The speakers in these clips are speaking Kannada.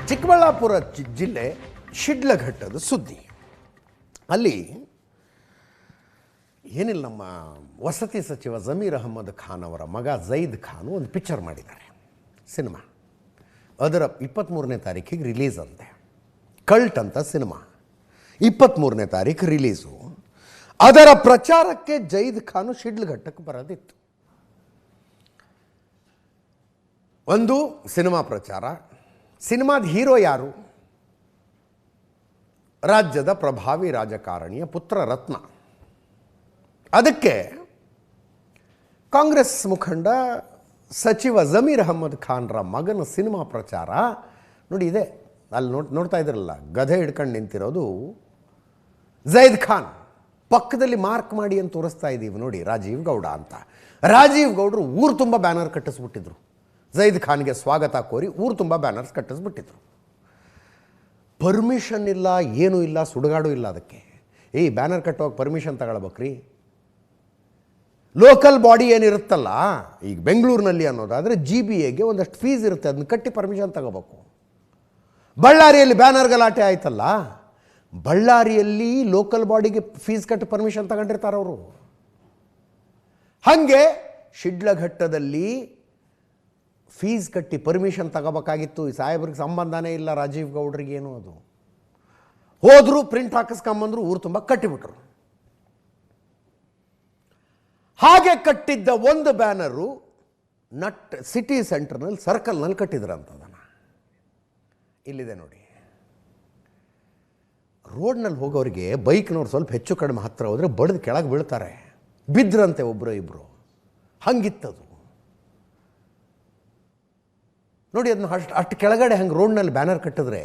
ಚಿಕ್ಕಬಳ್ಳಾಪುರ ಜಿಲ್ಲೆ ಶಿಡ್ಲಘಟ್ಟದ ಸುದ್ದಿ. ಅಲ್ಲಿ ಏನಿಲ್ಲ, ನಮ್ಮ ವಸತಿ ಸಚಿವ ಜಮೀರ್ ಅಹಮದ್ ಖಾನ್ ಅವರ ಮಗ ಜೈದ್ ಖಾನ್ ಒಂದು ಪಿಕ್ಚರ್ ಮಾಡಿದ್ದಾರೆ, ಸಿನಿಮಾ. ಅದರ 23ನೇ ತಾರೀಕಿಗೆ ರಿಲೀಸ್ ಅಂತೆ. ಕಲ್ಟ್ ಅಂತ ಸಿನಿಮಾ 23ನೇ ತಾರೀಕು ರಿಲೀಸು. ಅದರ ಪ್ರಚಾರಕ್ಕೆ ಜೈದ್ ಖಾನು ಶಿಡ್ಲಘಟ್ಟಕ್ಕೆ ಬರೋದಿತ್ತು. ಒಂದು ಸಿನಿಮಾ ಪ್ರಚಾರ. ಸಿನಿಮಾದ ಹೀರೋ ಯಾರು? ರಾಜ್ಯದ ಪ್ರಭಾವಿ ರಾಜಕಾರಣಿಯ ಪುತ್ರ ರತ್ನ. ಅದಕ್ಕೆ ಕಾಂಗ್ರೆಸ್ ಮುಖಂಡ ಸಚಿವ ಜಮೀರ್ ಅಹಮದ್ ಖಾನ್ರ ಮಗನ ಸಿನಿಮಾ ಪ್ರಚಾರ ನೋಡಿ ಇದೆ. ಅಲ್ಲಿ ನೋಡ್ತಾ ಇದ್ರಲ್ಲ, ಗಧೆ ಹಿಡ್ಕೊಂಡು ನಿಂತಿರೋದು ಜೈದ್ ಖಾನ್. ಪಕ್ಕದಲ್ಲಿ ಮಾರ್ಕ್ ಮಾಡಿ ಅಂತ ತೋರಿಸ್ತಾ ಇದ್ದೀವಿ ನೋಡಿ, ರಾಜೀವ್ ಗೌಡ ಅಂತ. ರಾಜೀವ್ ಗೌಡರು ಊರು ತುಂಬ ಬ್ಯಾನರ್ ಕಟ್ಟಿಸ್ಬಿಟ್ಟಿದ್ರು. ಜೈದ್ ಖಾನ್ಗೆ ಸ್ವಾಗತ ಕೋರಿ ಊರು ತುಂಬ ಬ್ಯಾನರ್ಸ್ ಕಟ್ಟಿಸ್ಬಿಟ್ಟಿದ್ರು. ಪರ್ಮಿಷನ್ ಇಲ್ಲ, ಏನೂ ಇಲ್ಲ, ಸುಡುಗಾಡು ಇಲ್ಲ. ಅದಕ್ಕೆ ಬ್ಯಾನರ್ ಕಟ್ಟೋಕೆ ಪರ್ಮಿಷನ್ ತಗೊಳ್ಬೇಕ್ರಿ. ಲೋಕಲ್ ಬಾಡಿ ಏನಿರುತ್ತಲ್ಲ, ಈಗ ಬೆಂಗಳೂರಿನಲ್ಲಿ ಅನ್ನೋದಾದರೆ GBAಗೆ ಒಂದಷ್ಟು ಫೀಸ್ ಇರುತ್ತೆ, ಅದನ್ನ ಕಟ್ಟಿ ಪರ್ಮಿಷನ್ ತಗೋಬೇಕು. ಬಳ್ಳಾರಿಯಲ್ಲಿ ಬ್ಯಾನರ್ ಗಲಾಟೆ ಆಯ್ತಲ್ಲ, ಬಳ್ಳಾರಿಯಲ್ಲಿ ಲೋಕಲ್ ಬಾಡಿಗೆ ಫೀಸ್ ಕಟ್ಟಿ ಪರ್ಮಿಷನ್ ತಗೊಂಡಿರ್ತಾರೆ ಅವರು. ಹಾಗೆ ಶಿಡ್ಲಘಟ್ಟದಲ್ಲಿ ಫೀಸ್ ಕಟ್ಟಿ ಪರ್ಮಿಷನ್ ತಗೋಬೇಕಾಗಿತ್ತು. ಈ ಸಾಹೇಬ್ರಿಗೆ ಸಂಬಂಧನೇ ಇಲ್ಲ ರಾಜೀವ್ ಗೌಡ್ರಿಗೇನು. ಅದು ಹೋದ್ರು, ಪ್ರಿಂಟ್ ಹಾಕಿಸ್ಕೊಂಬಂದ್ರು, ಊರು ತುಂಬ ಕಟ್ಟಿಬಿಟ್ರು. ಹಾಗೆ ಕಟ್ಟಿದ್ದ ಒಂದು ಬ್ಯಾನರು ಸಿಟಿ ಸೆಂಟರ್ನಲ್ಲಿ ಸರ್ಕಲ್ನಲ್ಲಿ ಕಟ್ಟಿದ್ರಂತದನ್ನು. ಇಲ್ಲಿದೆ ನೋಡಿ. ರೋಡ್ನಲ್ಲಿ ಹೋಗೋರಿಗೆ ಬೈಕ್ನವ್ರು ಸ್ವಲ್ಪ ಹೆಚ್ಚು ಕಡಿಮೆ ಹತ್ತಿರ ಹೋದರೆ ಬಡ್ದು ಕೆಳಗೆ ಬೀಳ್ತಾರೆ. ಬಿದ್ರಂತೆ ಒಬ್ಬರು ಇಬ್ಬರು. ಹಂಗಿತ್ತದು ನೋಡಿ. ಅದನ್ನ ಅಷ್ಟು ಕೆಳಗಡೆ ಹಂಗೆ ರೋಡ್ನಲ್ಲಿ ಬ್ಯಾನರ್ ಕಟ್ಟಿದ್ರೆ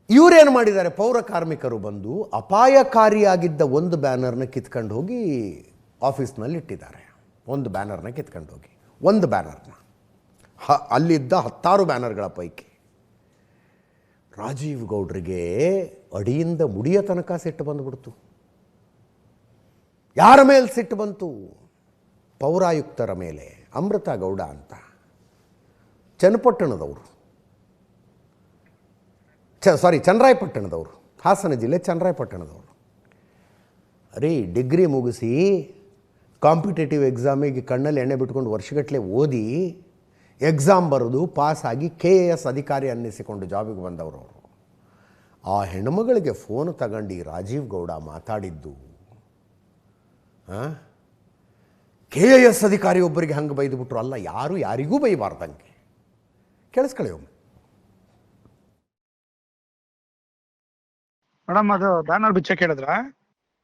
ಇವರೇನು ಮಾಡಿದ್ದಾರೆ? ಪೌರ ಕಾರ್ಮಿಕರು ಬಂದು ಅಪಾಯಕಾರಿಯಾಗಿದ್ದ ಒಂದು ಬ್ಯಾನರ್ನ ಕಿತ್ಕೊಂಡು ಹೋಗಿ ಆಫೀಸ್ನಲ್ಲಿ ಇಟ್ಟಿದ್ದಾರೆ. ಒಂದು ಬ್ಯಾನರ್ನ ಕಿತ್ಕೊಂಡು ಹೋಗಿ, ಒಂದು ಬ್ಯಾನರ್ನ, ಅಲ್ಲಿದ್ದ 10 ಬ್ಯಾನರ್ಗಳ ಪೈಕಿ ರಾಜೀವ್ ಗೌಡ್ರಿಗೆ ಅಡಿಯಿಂದ ಮುಡಿಯ ತನಕ ಸಿಟ್ಟು ಬಂದುಬಿಡ್ತು. ಯಾರ ಮೇಲೆ ಸಿಟ್ಟು ಬಂತು? ಪೌರಾಯುಕ್ತರ ಮೇಲೆ. ಅಮೃತ ಗೌಡ ಅಂತ, ಚನ್ನಪಟ್ಟಣದವರು, ಚನ್ನರಾಯಪಟ್ಟಣದವರು, ಹಾಸನ ಜಿಲ್ಲೆ ಚನ್ನರಾಯಪಟ್ಟಣದವರು. ಅರೆ, ಡಿಗ್ರಿ ಮುಗಿಸಿ ಕಾಂಪಿಟೇಟಿವ್ ಎಕ್ಸಾಮಿಗೆ ಕಣ್ಣಲ್ಲಿ ಎಣ್ಣೆ ಬಿಟ್ಕೊಂಡು ವರ್ಷಗಟ್ಟಲೆ ಓದಿ ಎಕ್ಸಾಮ್ ಬರೆದು ಪಾಸಾಗಿ KAS ಅಧಿಕಾರಿ ಅನ್ನಿಸಿಕೊಂಡು ಜಾಬಿಗೆ ಬಂದವರು ಅವರು. ಆ ಹೆಣ್ಮಗಳಿಗೆ ಫೋನ್ ತಗೊಂಡು ರಾಜೀವ್ ಗೌಡ ಮಾತಾಡಿದ್ದು, KAS ಅಧಿಕಾರಿ ಒಬ್ಬರಿಗೆ ಹಂಗೆ ಬೈದುಬಿಟ್ರು. ಅಲ್ಲ, ಯಾರು ಯಾರಿಗೂ ಬೈಬಾರ್ದಂಗೆ. ಕೇಳಿಸ್ಕೊಳ್ಳಿ ಒಮ್ಮೆ. ಮೇಡಮ್, ಅದು ಬ್ಯಾನರ್ ಬಿಚ್ಚಕ್ಕೆ ಹೇಳಿದ್ರಾ?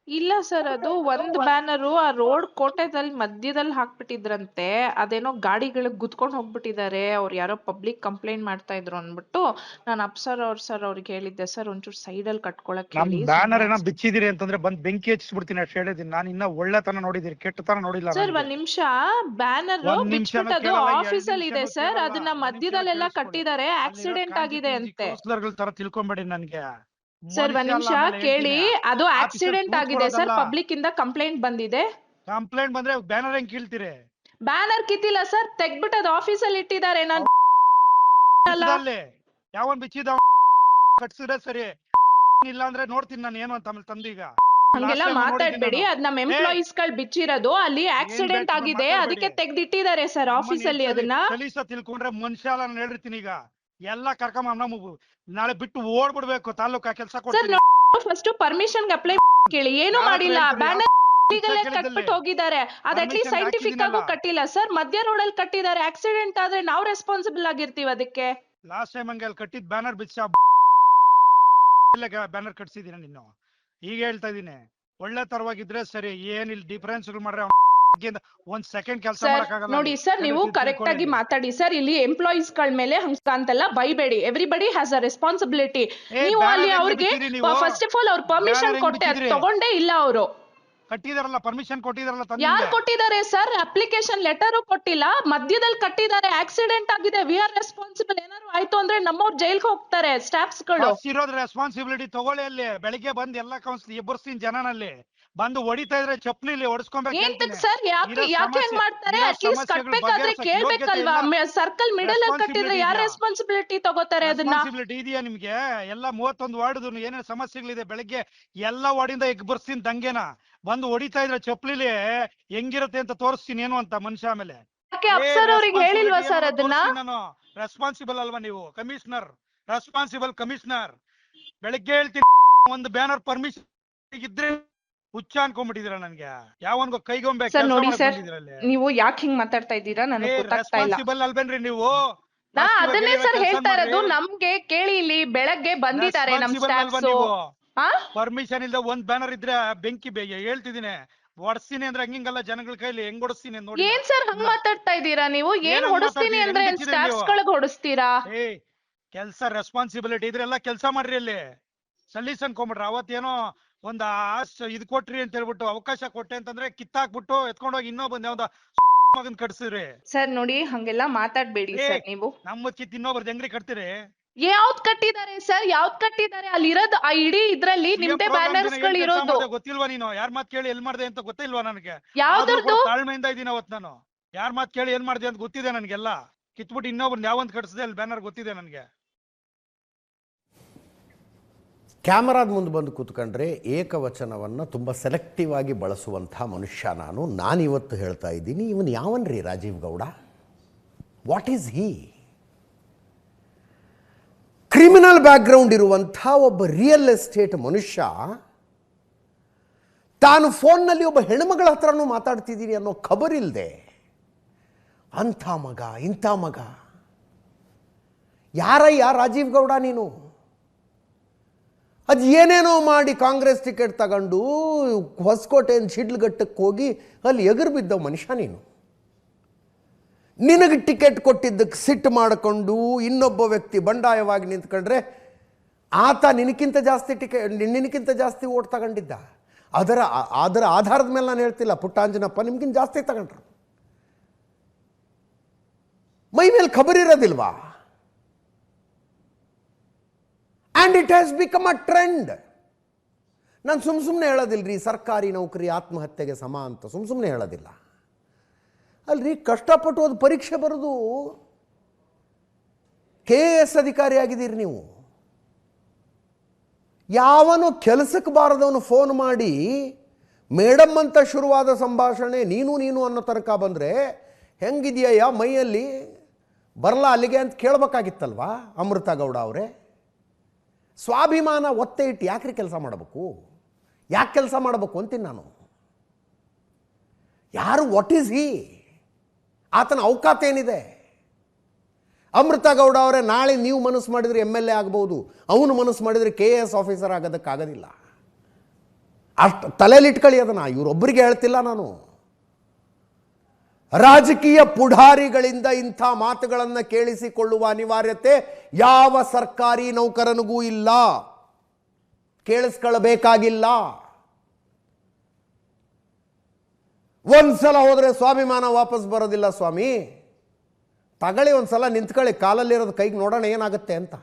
ಇಲ್ಲ ಸರ್, ಅದು ಒಂದ್ ಬ್ಯಾನರು ಆ ರೋಡ್ ಕೋಟೆದಲ್ಲಿ ಮಧ್ಯದಲ್ಲಿ ಹಾಕ್ಬಿಟ್ಟಿದ್ರಂತೆ. ಅದೇನೋ ಗಾಡಿಗಳಿಗೆ ಗುದ್ಕೊಂಡು ಹೋಗ್ಬಿಟ್ಟಿದ್ದಾರೆ. ಅವ್ರು ಯಾರೋ ಪಬ್ಲಿಕ್ ಕಂಪ್ಲೇಂಟ್ ಮಾಡ್ತಾ ಇದ್ರು ಅಂದ್ಬಿಟ್ಟು ನಾನು ಅಪ್ಸರ್ ಅವ್ರಿಗೆ ಹೇಳಿದ್ದೆ, ಸರ್ ಒಂಚೂರು ಸೈಡ್ ಅಲ್ಲಿ ಕಟ್ಕೊಳಕ್ ಹೇಳಿ. ಬ್ಯಾನರ್ ಏನೋ ಬಿಚ್ಚಿದಿರಿ ಅಂತಂದ್ರೆ ಬಂದ್ ಬೆಂಕಿ ಹಚ್ಚಿಬಿಡ್ತೀನಿ ಅಷ್ಟು ಹೇಳಿದೀನಿ. ನಾನು ಇನ್ನ ಒಳ್ಳೆತನ ನೋಡಿದಿರಿ, ಕೆಟ್ಟತನ ನೋಡಿಲ್ಲ ಸರ್. ಒಂದ್ ನಿಮಿಷ, ಬ್ಯಾನರ್ ಬಿಚ್ಬಿಟ್ಟದು ಆಫೀಸ್ ಅಲ್ಲಿ ಇದೆ ಸರ್. ಅದನ್ನ ಮಧ್ಯದಲ್ಲೆಲ್ಲ ಕಟ್ಟಿದ್ದಾರೆ. ಆಕ್ಸಿಡೆಂಟ್ ಆಗಿದೆ ಅಂತೆ. ತರ ತಿಳ್ಕೊಂಬೇಡಿ ನನ್ಗೆ. ಸರ್ ಒಂದ್ ನಿಮಿಷ ಕೇಳಿ, ಅದು ಆಕ್ಸಿಡೆಂಟ್ ಆಗಿದೆ ಸರ್. ಪಬ್ಲಿಕ್ ಇಂದ ಕಂಪ್ಲೇಂಟ್ ಬಂದಿದೆ. ಕಂಪ್ಲೇಂಟ್ ಬಂದ್ರೆ ಬ್ಯಾನರ್ ಹೆಂಗ್ ಕೀಳ್ತೀರಿ? ಬ್ಯಾನರ್ ಕಿತ್ತಿಲ್ಲ ಸರ್, ತೆಗ್ಬಿಟ್ಟು ಅದು ಆಫೀಸ್ ಅಲ್ಲಿ ಇಟ್ಟಿದ್ದಾರೆ. ನಾನು ಯಾವನ್ ಬಿಚ್ಚಿದ ಕಟ್ಸಿದ್ರೆ ಸರಿ, ಇಲ್ಲ ಅಂದ್ರೆ ನೋಡ್ತೀನಿ ನಾನು ಏನು ಅಂತ. ಆಮೇಲೆ ತಂದೀಗ ಹಂಗೆಲ್ಲ ಮಾತಾಡ್ಬೇಡಿ. ಅದ್ ನಮ್ ಎಂಪ್ಲಾಯೀಸ್ ಗಳು ಬಿಚ್ಚಿರೋದು, ಅಲ್ಲಿ ಆಕ್ಸಿಡೆಂಟ್ ಆಗಿದೆ, ಅದಕ್ಕೆ ತೆಗ್ದಿಟ್ಟಿದ್ದಾರೆ ಸರ್ ಆಫೀಸ್ ಅಲ್ಲಿ. ಅದನ್ನ ಕಲೀಸ ತಿಳ್ಕೊಂಡ್ರೆ ಮನುಷ್ಯ ಅಲ್ಲ. ನಾನು ಹೇಳಿರ್ತೀನಿ ಈಗ ಎಲ್ಲ ಕರ್ಕೊಂಬ ನಾಳೆ ಬಿಟ್ಟು ಓಡ್ಬಿಡ್ಬೇಕು. ತಾಲೂಕಾ ಕೆಲಸ ಕೊಡ್ತೀನಿ. ಫಸ್ಟ್ ಪರ್ಮಿಷನ್ ಅಪ್ಲೈ ಕೇಳಿ. ಏನು ಮಾಡಿಲ್ಲ, ಬ್ಯಾನರ್ ಕಟ್ಬಿಟ್ಟು ಹೋಗಿದ್ದಾರೆ. ಅದ್ ಅಟ್ಲೀಸ್ಟ್ ಸೈಂಟಿಫಿಕ್ ಆಗು ಕಟ್ಟಿಲ್ಲ ಸರ್. ಮಧ್ಯ ರೋಡ್ ಅಲ್ಲಿ ಕಟ್ಟಿದ್ದಾರೆ. ಆಕ್ಸಿಡೆಂಟ್ ಆದ್ರೆ ನಾವು ರೆಸ್ಪಾನ್ಸಿಬಲ್ ಆಗಿರ್ತೀವಿ ಅದಕ್ಕೆ. ಲಾಸ್ಟ್ ಟೈಮ್ ಹಂಗೆ ಅಲ್ಲಿ ಕಟ್ಟಿದ್ ಬ್ಯಾನರ್ ಬಿಚ್ಚ ಬ್ಯಾನರ್ ಕಟ್ಸಿದೀನಿ ನಿನ್ನು. ಈಗ ಹೇಳ್ತಾ ಇದೀನಿ, ಒಳ್ಳೆ ತರವಾಗಿದ್ರೆ ಸರಿ. ಏನಿಲ್ಲ ಡಿಫರೆನ್ಸ್ ಮಾಡ್ರೆ ಒಂದ್ ಸೆಕೆಂಡ್ ಕೆಲಸ ಮಾಡಕ್ಕಾಗಲ್ಲ. ನೋಡಿ ಸರ್, ನೀವು ಕರೆಕ್ಟ್ ಆಗಿ ಮಾತಾಡಿ ಸರ್. ಇಲ್ಲಿ ಎಂಪ್ಲಾಯೀಸ್ ಗಳ ಮೇಲೆ ಹಂಗಂತೆಲ್ಲ ಬೈಬೇಡಿ. Everybody has a responsibility. ನೀವು ಅಲ್ಲಿ ಅವ್ರಿಗೆ ಫಸ್ಟ್ ಆಫ್ ಆಲ್ ಅವ್ರ ಪರ್ಮಿಷನ್ ಕೊಟ್ಟೆ, ತಗೊಂಡೇ ಇಲ್ಲ ಅವರು. ಕಟ್ಟಿದಾರಲ್ಲ, ಪರ್ಮಿಷನ್ ಕೊಟ್ಟಿದಾರಲ್ಲ. ಯಾರು ಕೊಟ್ಟಿದ್ದಾರೆ ಸರ್? ಅಪ್ಲಿಕೇಶನ್ ಲೆಟರ್ ಕೊಟ್ಟಿಲ್ಲ, ಮಧ್ಯದಲ್ಲಿ ಕಟ್ಟಿದ್ದಾರೆ. ಆಕ್ಸಿಡೆಂಟ್ ಆಗಿದೆ, ವಿ ಆರ್ ರೆಸ್ಪಾನ್ಸಿಬಲ್. ಏನಾದ್ರು ಆಯ್ತು ಅಂದ್ರೆ ನಮ್ಮವ್ರು ಜೈಲ್ಗೆ ಹೋಗ್ತಾರೆ ಸ್ಟಾಫ್ಸ್ ಗಳು. ಇರೋದ್ ರೆಸ್ಪಾನ್ಸಿಬಿಲಿಟಿ ತಗೊಳ್ಳಿ. ಅಲ್ಲಿ ಬೆಳಿಗ್ಗೆ ಬಂದ್ ಎಲ್ಲ ಕೌನ್ಸಿಲ್ ಎಬ್ಬರ್ಸ್ತೀನಿ ಜನನಲ್ಲಿ. ಬಂದು ಹೊಡಿತಾ ಇದ್ರೆ ಚಪ್ಲಿಲಿ ಹೊಡ್ಸ್ಕೊಂಬೇಕು ಏಂತಕ್ ಸರ್ ಯಾಕೆ ಹಂಗ್ ಮಾಡ್ತಾರೆ? ಅಟ್ಲೀಸ್ಟ್ ಕಟ್ಬೇಕಾದ್ರೆ ಕೇಳ್ಬೇಕಲ್ವಾ? ಸರ್ಕಲ್ ಮಿಡಲ್ ಅಲ್ಲಿ ಕಟ್ಟಿದ್ರೆ ಯಾರ್ ರೆಸ್ಪಾನ್ಸಿಬಿಲಿಟಿ ತಗೋತಾರೆ ಅದನ್ನ? ರೆಸ್ಪಾನ್ಸಿಬಿಲಿಟಿ ಇದೆಯಾ ನಿಮ್ಗೆ? ಎಲ್ಲ 31 ವಾರ್ಡ್ ಏನೇನು ಸಮಸ್ಯೆಗಳಿದೆ, ಬೆಳಗ್ಗೆ ಎಲ್ಲ ವಾರ್ಡಿಂದ ಎಗ್ಬರ್ಸ್ತೀನಿ ದಂಗೆನ. ಬಂದು ಹೊಡಿತಾ ಇದ್ರೆ ಚಪ್ಲಿಲಿ ಹೆಂಗಿರುತ್ತೆ ಅಂತ ತೋರಿಸ್ತೀನಿ ಏನು ಅಂತ ಮನುಷ್ಯ. ಆಮೇಲೆ ಯಾಕೆ ಅಫ್ಸರ್ ಅವ್ರಿಗೆ ಹೇಳಿಲ್ವಾ ಸರ್ ಅದನ್ನ? ನಾನು ರೆಸ್ಪಾನ್ಸಿಬಲ್ ಅಲ್ವಾ ನೀವು? Commissioner, responsible commissioner. ಬೆಳಗ್ಗೆ ಹೇಳ್ತೀನಿ ಒಂದು ಬ್ಯಾನರ್ ಪರ್ಮಿಷನ್ ಇದ್ರೆ ಹುಚ್ಚ ಅನ್ಕೊಂಡ್ಬಿಟ್ಟಿದೀರ ನನ್ಗೆ. ಯಾವನ್ಗೋ ಕೈಗೊಂಬೆ ಸರ್ ನೋಡಿ ಸರ್, ನೀವು ಯಾಕೆ ಹಿಂಗ್ ಮಾತಾಡ್ತಾ ಇದ್ದೀರಾ ನನಗೆ ಗೊತ್ತಾಗ್ತಾ ಇಲ್ಲ. ರೆಸ್ಪಾನ್ಸಿಬಲ್ ಅಲ್ವೇನ್ರಿ ನೀವು? ನಾ ಅದನ್ನೇ ಸರ್ ಹೇಳ್ತಾ ಇರೋದು. ನಮ್ಗೆ ಕೇಳಿ, ಇಲ್ಲಿ ಬೆಳಗ್ಗೆ ಬಂದಿದ್ದಾರೆ ನಮ್ ಸ್ಟಾಫ್ಸ್. ಪರ್ಮಿಷನ್ ಇಲ್ದ ಒಂದ್ ಬ್ಯಾನರ್ ಇದ್ರೆ ಬೆಂಕಿ ಹೇಳ್ತಿದೀನಿ ಹೊಡ್ಸ್ತೀನಿ ಅಂದ್ರೆ ಹಂಗಿಂಗಲ್ಲ, ಜನಗಳ ಕೈಲಿ ಹೆಂಗ್ ಹೊಡಿಸ್ತೀನಿ ನೋಡಿ. ಏನ್ ಸರ್ ಹಂಗ್ ಮಾತಾಡ್ತಾ ಇದ್ದೀರಾ ನೀವು? ಏನ್ ಹೊಡಿಸ್ತೀನಿ ಅಂದ್ರೆ ಸ್ಟಾಫ್ಸ್ ಗಳಿಗೆ ಹೊಡಿಸ್ತೀರಾ? ಕೆಲ್ಸ ರೆಸ್ಪಾನ್ಸಿಬಿಲಿಟಿ ಇದ್ರೆಲ್ಲ ಕೆಲ್ಸ ಮಾಡ್ರಿ. ಅಲ್ಲಿ ಸಲೀಸ್ ಅನ್ಕೊಂಬಿಟ್ರ. ಅವತ್ತೇನೋ ಒಂದ್ ಇದ್ ಕೊಟ್ರಿ ಅಂತ ಹೇಳ್ಬಿಟ್ಟು ಅವಕಾಶ ಕೊಟ್ಟೆ ಅಂತಂದ್ರೆ ಕಿತ್ತಾಕ್ಬಿಟ್ಟು ಎತ್ಕೊಂಡೋಗಿ ಇನ್ನೊಬ್ಬಂದ್ ಯಾವ್ದ ಮಗನ್ ಕಟ್ಸಿದ್ರಿ. ಸರ್ ನೋಡಿ ಹಂಗೆಲ್ಲ ಮಾತಾಡ್ಬೇಡಿ ಸರ್ ನೀವು. ನಮ್ಮ ಕಿತ್ ಇನ್ನೊಬ್ರದ್ ಹೆಂಗ್ರಿ ಕಟ್ತೀರಿ? ಯಾವ್ದ್ ಕಟ್ಟಿದ್ದಾರೆ ಸರ್? ಯಾವ್ದ್ ಕಟ್ಟಿದ್ದಾರೆ? ಅಲ್ಲಿರೋದು ಆ ಇಡೀ ಇದ್ರಲ್ಲಿ ನಿಮ್ದೇ ಬ್ಯಾನರ್ಸ್ ಗಳು ಇರೋದು. ಗೊತ್ತಿಲ್ವಾ ನೀನು? ಯಾರ್ ಮಾತ್ ಕೇಳಿ ಎಲ್ ಮಾಡ್ದೆ ಅಂತ ಗೊತ್ತಿಲ್ವಾ ನನಗೆ? ಯಾವ್ದು ತಾಳ್ಮೆಯಿಂದ ಇದೀನಿ. ಅವತ್ ನಾನು ಯಾರ್ ಮಾತ್ ಕೇಳಿ ಏನ್ ಮಾಡ್ದೆ ಅಂತ ಗೊತ್ತಿದೆ ನನ್ಗೆಲ್ಲ. ಕಿತ್ಬಿಟ್ಟು ಇನ್ನೊಬ್ರು ಯಾವಂತ ಕಟ್ಸಿದೆ ಅಲ್ಲಿ ಬ್ಯಾನರ್ ಗೊತ್ತಿದೆ ನನ್ಗೆ. ಕ್ಯಾಮರಾದ ಮುಂದೆ ಬಂದು ಕೂತ್ಕೊಂಡ್ರೆ ಏಕವಚನವನ್ನು ತುಂಬ ಸೆಲೆಕ್ಟಿವ್ ಆಗಿ ಬಳಸುವಂಥ ಮನುಷ್ಯ ನಾನಿವತ್ತು ಹೇಳ್ತಾ ಇದ್ದೀನಿ. ಇವನು ಯಾವನ್ರಿ Rajiv Gowda? What is he? Criminal background ಇರುವಂಥ ಒಬ್ಬ ರಿಯಲ್ ಎಸ್ಟೇಟ್ ಮನುಷ್ಯ ತಾನು ಫೋನ್ನಲ್ಲಿ ಒಬ್ಬ ಹೆಣ್ಮಗಳ ಹತ್ರನೂ ಮಾತಾಡ್ತಿದ್ದೀನಿ ಅನ್ನೋ ಖಬರಿಲ್ಲದೆ ಅಂಥ ಮಗ, ಇಂಥ ಮಗ. ಯಾರಯ್ಯ ರಾಜೀವ್ ಗೌಡ ನೀನು? ಅದು ಏನೇನೋ ಮಾಡಿ ಕಾಂಗ್ರೆಸ್ ಟಿಕೆಟ್ ತಗೊಂಡು ಹೊಸಕೋಟೆಯಿಂದ ಶಿಡ್ಲಘಟ್ಟಕ್ಕೆ ಹೋಗಿ ಅಲ್ಲಿ ಎಗರು ಬಿದ್ದವ ಮನುಷ್ಯ ನೀನು. ನಿನಗೆ ಟಿಕೆಟ್ ಕೊಟ್ಟಿದ್ದಕ್ಕೆ ಸಿಟ್ಟು ಮಾಡಿಕೊಂಡು ಇನ್ನೊಬ್ಬ ವ್ಯಕ್ತಿ ಬಂಡಾಯವಾಗಿ ನಿಂತ್ಕೊಂಡ್ರೆ ಆತ ನಿನಕ್ಕಿಂತ ಜಾಸ್ತಿ ಓಟ್ ತಗೊಂಡಿದ್ದ. ಅದರ ಆಧಾರದ ಮೇಲೆ ನಾನು ಹೇಳ್ತಿಲ್ಲ. ಪುಟ್ಟಾಂಜನಪ್ಪ ನಿಮ್ಗಿಂತ ಜಾಸ್ತಿ ತಗೊಂಡ್ರು. ಮೈ ಮೇಲೆ ಖಬರ್ ಇರೋದಿಲ್ವಾ? And it has become a trend. ನಾನು ಸುಮ್ಮನೆ ಹೇಳೋದಿಲ್ರಿ ಸರ್ಕಾರಿ ನೌಕರಿ ಆತ್ಮಹತ್ಯೆಗೆ ಸಮ ಅಂತ. ಸುಮ್ಮನೆ ಹೇಳೋದಿಲ್ಲ ಅಲ್ರಿ. ಕಷ್ಟಪಟ್ಟು ಅದು ಪರೀಕ್ಷೆ ಬರೆದು KS ಅಧಿಕಾರಿ ಆಗಿದ್ದೀರಿ ನೀವು. ಯಾವನು ಕೆಲಸಕ್ಕೆ ಬಾರದವನು ಫೋನ್ ಮಾಡಿ ಮೇಡಮ್ ಅಂತ ಶುರುವಾದ ಸಂಭಾಷಣೆ ನೀನು ಅನ್ನೋ ತನಕ ಬಂದರೆ ಹೆಂಗಿದೆಯಯ್ಯ ಮೈಯಲ್ಲಿ ಬರಲ್ಲ ಅಲ್ಲಿಗೆ ಅಂತ ಕೇಳಬೇಕಾಗಿತ್ತಲ್ವಾ ಅಮೃತ ಗೌಡ ಅವರೇ? ಸ್ವಾಭಿಮಾನ ಒತ್ತೆ ಇಟ್ಟು ಯಾಕ್ರಿ ಕೆಲಸ ಮಾಡಬೇಕು? ಯಾಕೆ ಕೆಲಸ ಮಾಡಬೇಕು ಅಂತೀನಿ ನಾನು. ಯಾರು? ವಾಟ್ ಈಸ್ ಹೀ? ಆತನ ಅವಕಾಶ ಏನಿದೆ? ಅಮೃತ ಗೌಡ ಅವರೇ, ನಾಳೆ ನೀವು ಮನಸ್ಸು ಮಾಡಿದರೆ MLA ಆಗ್ಬೋದು, ಅವನು ಮನಸ್ಸು ಮಾಡಿದರೆ KS ಆಫೀಸರ್ ಆಗೋದಕ್ಕಾಗೋದಿಲ್ಲ. ಅಷ್ಟು ತಲೆಯಲ್ಲಿಟ್ಕೊಳ್ಳಿ ಅದನ್ನು. ಇವರೊಬ್ಬರಿಗೆ ಹೇಳ್ತಿಲ್ಲ ನಾನು. ರಾಜಕೀಯ ಪುಢಾರಿಗಳಿಂದ ಇಂಥ ಮಾತುಗಳನ್ನು ಕೇಳಿಸಿಕೊಳ್ಳುವ ಅನಿವಾರ್ಯತೆ ಯಾವ ಸರ್ಕಾರಿ ನೌಕರನಿಗೂ ಇಲ್ಲ. ಕೇಳಿಸ್ಕೊಳ್ಬೇಕಾಗಿಲ್ಲ. ಒಂದ್ಸಲ ಹೋದರೆ ಸ್ವಾಭಿಮಾನ ವಾಪಸ್ ಬರೋದಿಲ್ಲ ಸ್ವಾಮಿ. ತಗೊಳ್ಳಿ, ಒಂದ್ಸಲ ನಿಂತ್ಕೊಳ್ಳಿ, ಕಾಲಲ್ಲಿರೋದು ಕೈಗೆ ನೋಡೋಣ ಏನಾಗುತ್ತೆ ಅಂತ.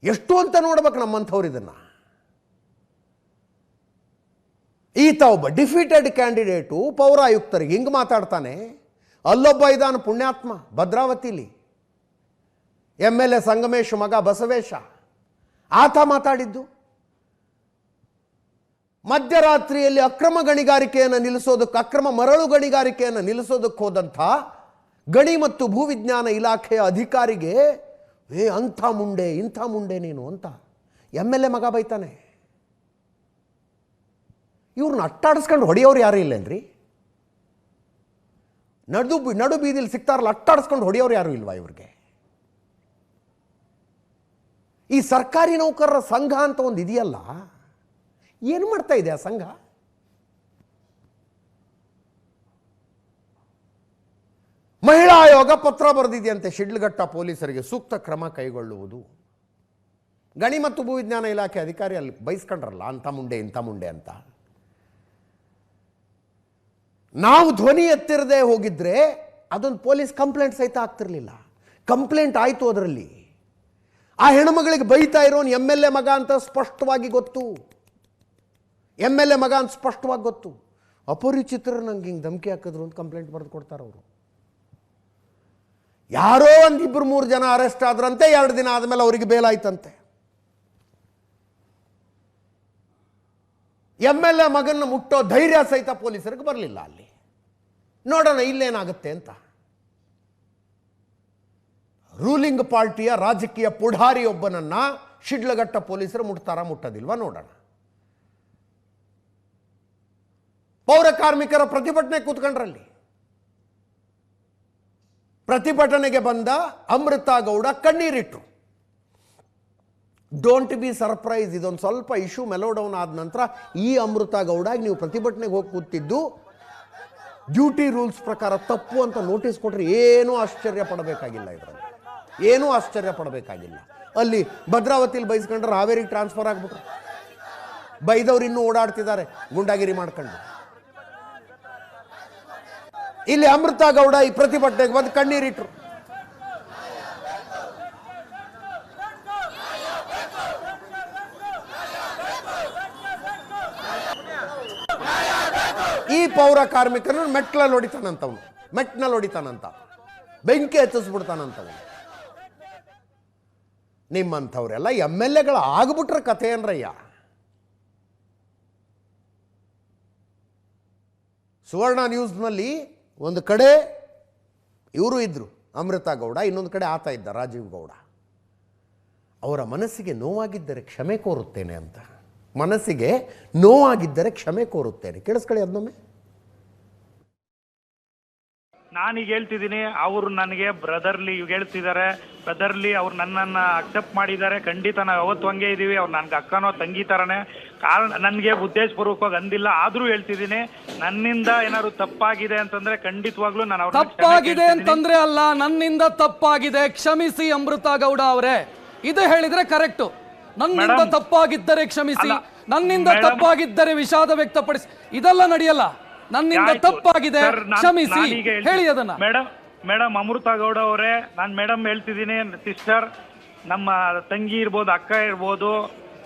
ಎಷ್ಟು ಅಂತ ನೋಡ್ಬೇಕು ನಮ್ಮಂಥವ್ರು ಇದನ್ನು. ಈತ ಒಬ್ಬ ಡಿಫೀಟೆಡ್ ಕ್ಯಾಂಡಿಡೇಟು ಪೌರಾಯುಕ್ತರಿಗೆ ಹಿಂಗೆ ಮಾತಾಡ್ತಾನೆ. ಅಲ್ಲೊಬ್ಬ ಇದಾನ ಪುಣ್ಯಾತ್ಮ ಭದ್ರಾವತಿಲಿ MLA ಸಂಗಮೇಶ್ ಮಗ ಬಸವೇಶ, ಆತ ಮಾತಾಡಿದ್ದು. ಮಧ್ಯರಾತ್ರಿಯಲ್ಲಿ ಅಕ್ರಮ ಗಣಿಗಾರಿಕೆಯನ್ನು ನಿಲ್ಲಿಸೋದಕ್ಕೆ, ಅಕ್ರಮ ಮರಳು ಗಣಿಗಾರಿಕೆಯನ್ನು ನಿಲ್ಲಿಸೋದಕ್ಕೆ ಹೋದಂಥ ಗಣಿ ಮತ್ತು ಭೂವಿಜ್ಞಾನ ಇಲಾಖೆಯ ಅಧಿಕಾರಿಗೆ ಅಂಥ ಮುಂಡೆ ಇಂಥ ಮುಂಡೆ ನೀನು ಅಂತ MLA ಮಗ ಬೈತಾನೆ. ಇವ್ರನ್ನ ಅಟ್ಟಾಡಿಸ್ಕೊಂಡು ಹೊಡೆಯೋರು ಯಾರು ಇಲ್ಲೇನ್ರಿ? ನಡು ಬೀದಿಲಿ ಸಿಗ್ತಾರಲ್ಲ, ಅಟ್ಟಾಡಿಸ್ಕೊಂಡು ಹೊಡೆಯೋರು ಯಾರು ಇಲ್ವಾ ಇವ್ರಿಗೆ? ಈ ಸರ್ಕಾರಿ ನೌಕರರ ಸಂಘ ಅಂತ ಒಂದು ಇದೆಯಲ್ಲ, ಏನು ಮಾಡ್ತಾ ಇದೆ ಆ ಸಂಘ? ಮಹಿಳಾ ಆಯೋಗ ಪತ್ರ ಬರೆದಿದೆಯಂತೆ ಶಿಡ್ಲಘಟ್ಟ ಪೊಲೀಸರಿಗೆ ಸೂಕ್ತ ಕ್ರಮ ಕೈಗೊಳ್ಳುವುದು. ಗಣಿ ಮತ್ತು ಭೂವಿಜ್ಞಾನ ಇಲಾಖೆ ಅಧಿಕಾರಿ ಅಲ್ಲಿ ಬೈಸ್ಕೊಂಡ್ರಲ್ಲ ಅಂಥ ಮುಂಡೆ ಇಂಥ ಮುಂಡೆ ಅಂತ. ನಾವು ಧ್ವನಿ ಎತ್ತಿರದೆ ಹೋಗಿದ್ರೆ ಅದೊಂದು ಪೊಲೀಸ್ ಕಂಪ್ಲೇಂಟ್ ಸಹಿತ ಆಗ್ತಿರ್ಲಿಲ್ಲ. ಕಂಪ್ಲೇಂಟ್ ಆಯಿತು. ಅದರಲ್ಲಿ ಆ ಹೆಣ್ಮಗಳಿಗೆ ಬೈತಾ ಇರೋನು MLA ಮಗ ಅಂತ ಸ್ಪಷ್ಟವಾಗಿ ಗೊತ್ತು. MLA ಮಗ ಅಂತ ಸ್ಪಷ್ಟವಾಗಿ ಗೊತ್ತು. ಅಪರಿಚಿತರು ನಂಗೆ ಹಿಂಗೆ ಧಮಕಿ ಹಾಕಿದ್ರು ಅಂತ ಕಂಪ್ಲೇಂಟ್ ಬರೆದು ಕೊಡ್ತಾರೆ ಅವರು. ಯಾರೋ ಒಂದಿಬ್ಬರು 3 ಜನ ಅರೆಸ್ಟ್ ಆದ್ರಂತೆ, 2 ದಿನ ಆದಮೇಲೆ ಅವರಿಗೆ ಬೇಲ್ ಆಯ್ತಂತೆ. MLA ಮಗನ ಮುಟ್ಟೋ ಧೈರ್ಯ ಸಹಿತ ಪೊಲೀಸರಿಗೆ ಬರಲಿಲ್ಲ. ಅಲ್ಲಿ ನೋಡೋಣ ಇಲ್ಲೇನಾಗುತ್ತೆ ಅಂತ. ರೂಲಿಂಗ್ ಪಾರ್ಟಿಯ ರಾಜಕೀಯ ಪುಢಾರಿಯೊಬ್ಬನನ್ನ ಶಿಡ್ಲಘಟ್ಟ ಪೊಲೀಸರು ಮುಟ್ಟೋದಿಲ್ವಾ ನೋಡೋಣ. ಪೌರ ಕಾರ್ಮಿಕರ ಪ್ರತಿಭಟನೆ ಕೂತ್ಕೊಂಡ್ರಲ್ಲಿ. ಪ್ರತಿಭಟನೆಗೆ ಬಂದ ಅಮೃತಾ ಗೌಡ ಕಣ್ಣೀರಿಟ್ರು. ಡೋಂಟ್ ಬಿ ಸರ್ಪ್ರೈಸ್, ಇದೊಂದು ಸ್ವಲ್ಪ ಇಶ್ಯೂ ಮೆಲೋಡೌನ್ ಆದ ನಂತರ ಈ ಅಮೃತಾ ಗೌಡ ನೀವು ಪ್ರತಿಭಟನೆಗೆ ಹೋಗಿ ಕೂತಿದ್ದು ಡ್ಯೂಟಿ ರೂಲ್ಸ್ ಪ್ರಕಾರ ತಪ್ಪು ಅಂತ ನೋಟಿಸ್ ಕೊಟ್ರೆ ಏನೂ ಆಶ್ಚರ್ಯ ಪಡಬೇಕಾಗಿಲ್ಲ. ಇದರಲ್ಲಿ ಏನೂ ಆಶ್ಚರ್ಯ ಪಡಬೇಕಾಗಿಲ್ಲ. ಅಲ್ಲಿ ಭದ್ರಾವತಿಲಿ ಬೈಸ್ಕೊಂಡ್ರೆ ಹಾವೇರಿಗೆ ಟ್ರಾನ್ಸ್ಫರ್ ಆಗ್ಬಿಟ್ರು. ಬೈದವ್ರು ಇನ್ನೂ ಓಡಾಡ್ತಿದ್ದಾರೆ ಗುಂಡಾಗಿರಿ ಮಾಡ್ಕೊಂಡು. ಇಲ್ಲಿ ಅಮೃತಾ ಗೌಡ ಈ ಪ್ರತಿಭಟನೆಗೆ ಬಂದು ಕಣ್ಣೀರಿಟ್ರು. ಈ ಪೌರ ಕಾರ್ಮಿಕರನ್ನು ಮೆಟ್ಲಲ್ಲಿ ಹೊಡಿತಾನಂತವನು, ಮೆಟ್ನಲ್ಲಿ ಹೊಡಿತಾನಂತ, ಬೆಂಕಿ ಹತ್ತಿಸ್ಬಿಡ್ತಾನಂತವನು. ನಿಮ್ಮಂಥವ್ರೆಲ್ಲ MLAಗಳು ಆಗ್ಬಿಟ್ರೆ ಕಥೆ ಏನ್ರಯ್ಯ. ಸುವರ್ಣ ನ್ಯೂಸ್ನಲ್ಲಿ ಒಂದು ಕಡೆ ಇವರು ಇದ್ರು ಅಮೃತಾ ಗೌಡ, ಇನ್ನೊಂದು ಕಡೆ ಆತ ಇದ್ದ ರಾಜೀವ್ ಗೌಡ. ಅವರ ಮನಸ್ಸಿಗೆ ನೋವಾಗಿದ್ದರೆ ಕ್ಷಮೆ ಕೋರುತ್ತೇನೆ ಅಂತ. ಮನಸ್ಸಿಗೆ ನೋವಾಗಿದ್ದರೆ ಕ್ಷಮೆ ಕೋರುತ್ತೇನೆ. ಕೇಳಿಸ್ಕೊಳ್ಳಿ ಅದನ್ನೊಮ್ಮೆ. ನಾನೀಗ ಹೇಳ್ತಿದ್ದೀನಿ, ಅವರು ನನಗೆ ಬ್ರದರ್ಲಿ ಇವಾಗ ಹೇಳ್ತಿದ್ದಾರೆ, ಬ್ರದರ್ಲಿ ಅವ್ರು ನನ್ನನ್ನು ಅಕ್ಸೆಪ್ಟ್ ಮಾಡಿದ್ದಾರೆ. ಖಂಡಿತ ನಾವು ಯಾವತ್ತು ಹಂಗೆ ಇದ್ದೀವಿ. ಅವ್ರು ನನಗೆ ಅಕ್ಕನೋ ತಂಗಿ ಥರನೇ. ಕಾರಣ ನನಗೆ ಉದ್ದೇಶಪೂರ್ವಕವಾಗಿ ಅಂದಿಲ್ಲ, ಆದರೂ ಹೇಳ್ತಿದ್ದೀನಿ, ನನ್ನಿಂದ ಏನಾದ್ರು ತಪ್ಪಾಗಿದೆ ಅಂತಂದ್ರೆ ಖಂಡಿತವಾಗ್ಲೂ ನಾನು ಅವ್ರ ತಪ್ಪಾಗಿದೆ ಅಂತಂದ್ರೆ ಅಲ್ಲ, ನನ್ನಿಂದ ತಪ್ಪಾಗಿದೆ, ಕ್ಷಮಿಸಿ ಅಮೃತಾ ಗೌಡ ಅವರೇ, ಇದು ಹೇಳಿದ್ರೆ ಕರೆಕ್ಟು. ನನ್ನಿಂದ ತಪ್ಪಾಗಿದ್ದರೆ ಕ್ಷಮಿಸಿ, ನನ್ನಿಂದ ತಪ್ಪಾಗಿದ್ದರೆ ವಿಷಾದ ವ್ಯಕ್ತಪಡಿಸಿ, ಇದೆಲ್ಲ ನಡೆಯಲ್ಲ. ನನ್ನಿಂದ ತಪ್ಪಾಗಿದೆ, ಕ್ಷಮಿಸಿ ಹೇಳಿ ಅದನ್ನ. ಮೇಡಮ್ ಅಮೃತಾ ಗೌಡ ಅವರೇ, ನಾನು ಮೇಡಮ್ ಹೇಳ್ತಿದ್ದೀನಿ, ಸಿಸ್ಟರ್, ನಮ್ಮ ತಂಗಿ ಇರ್ಬೋದು, ಅಕ್ಕ ಇರ್ಬೋದು,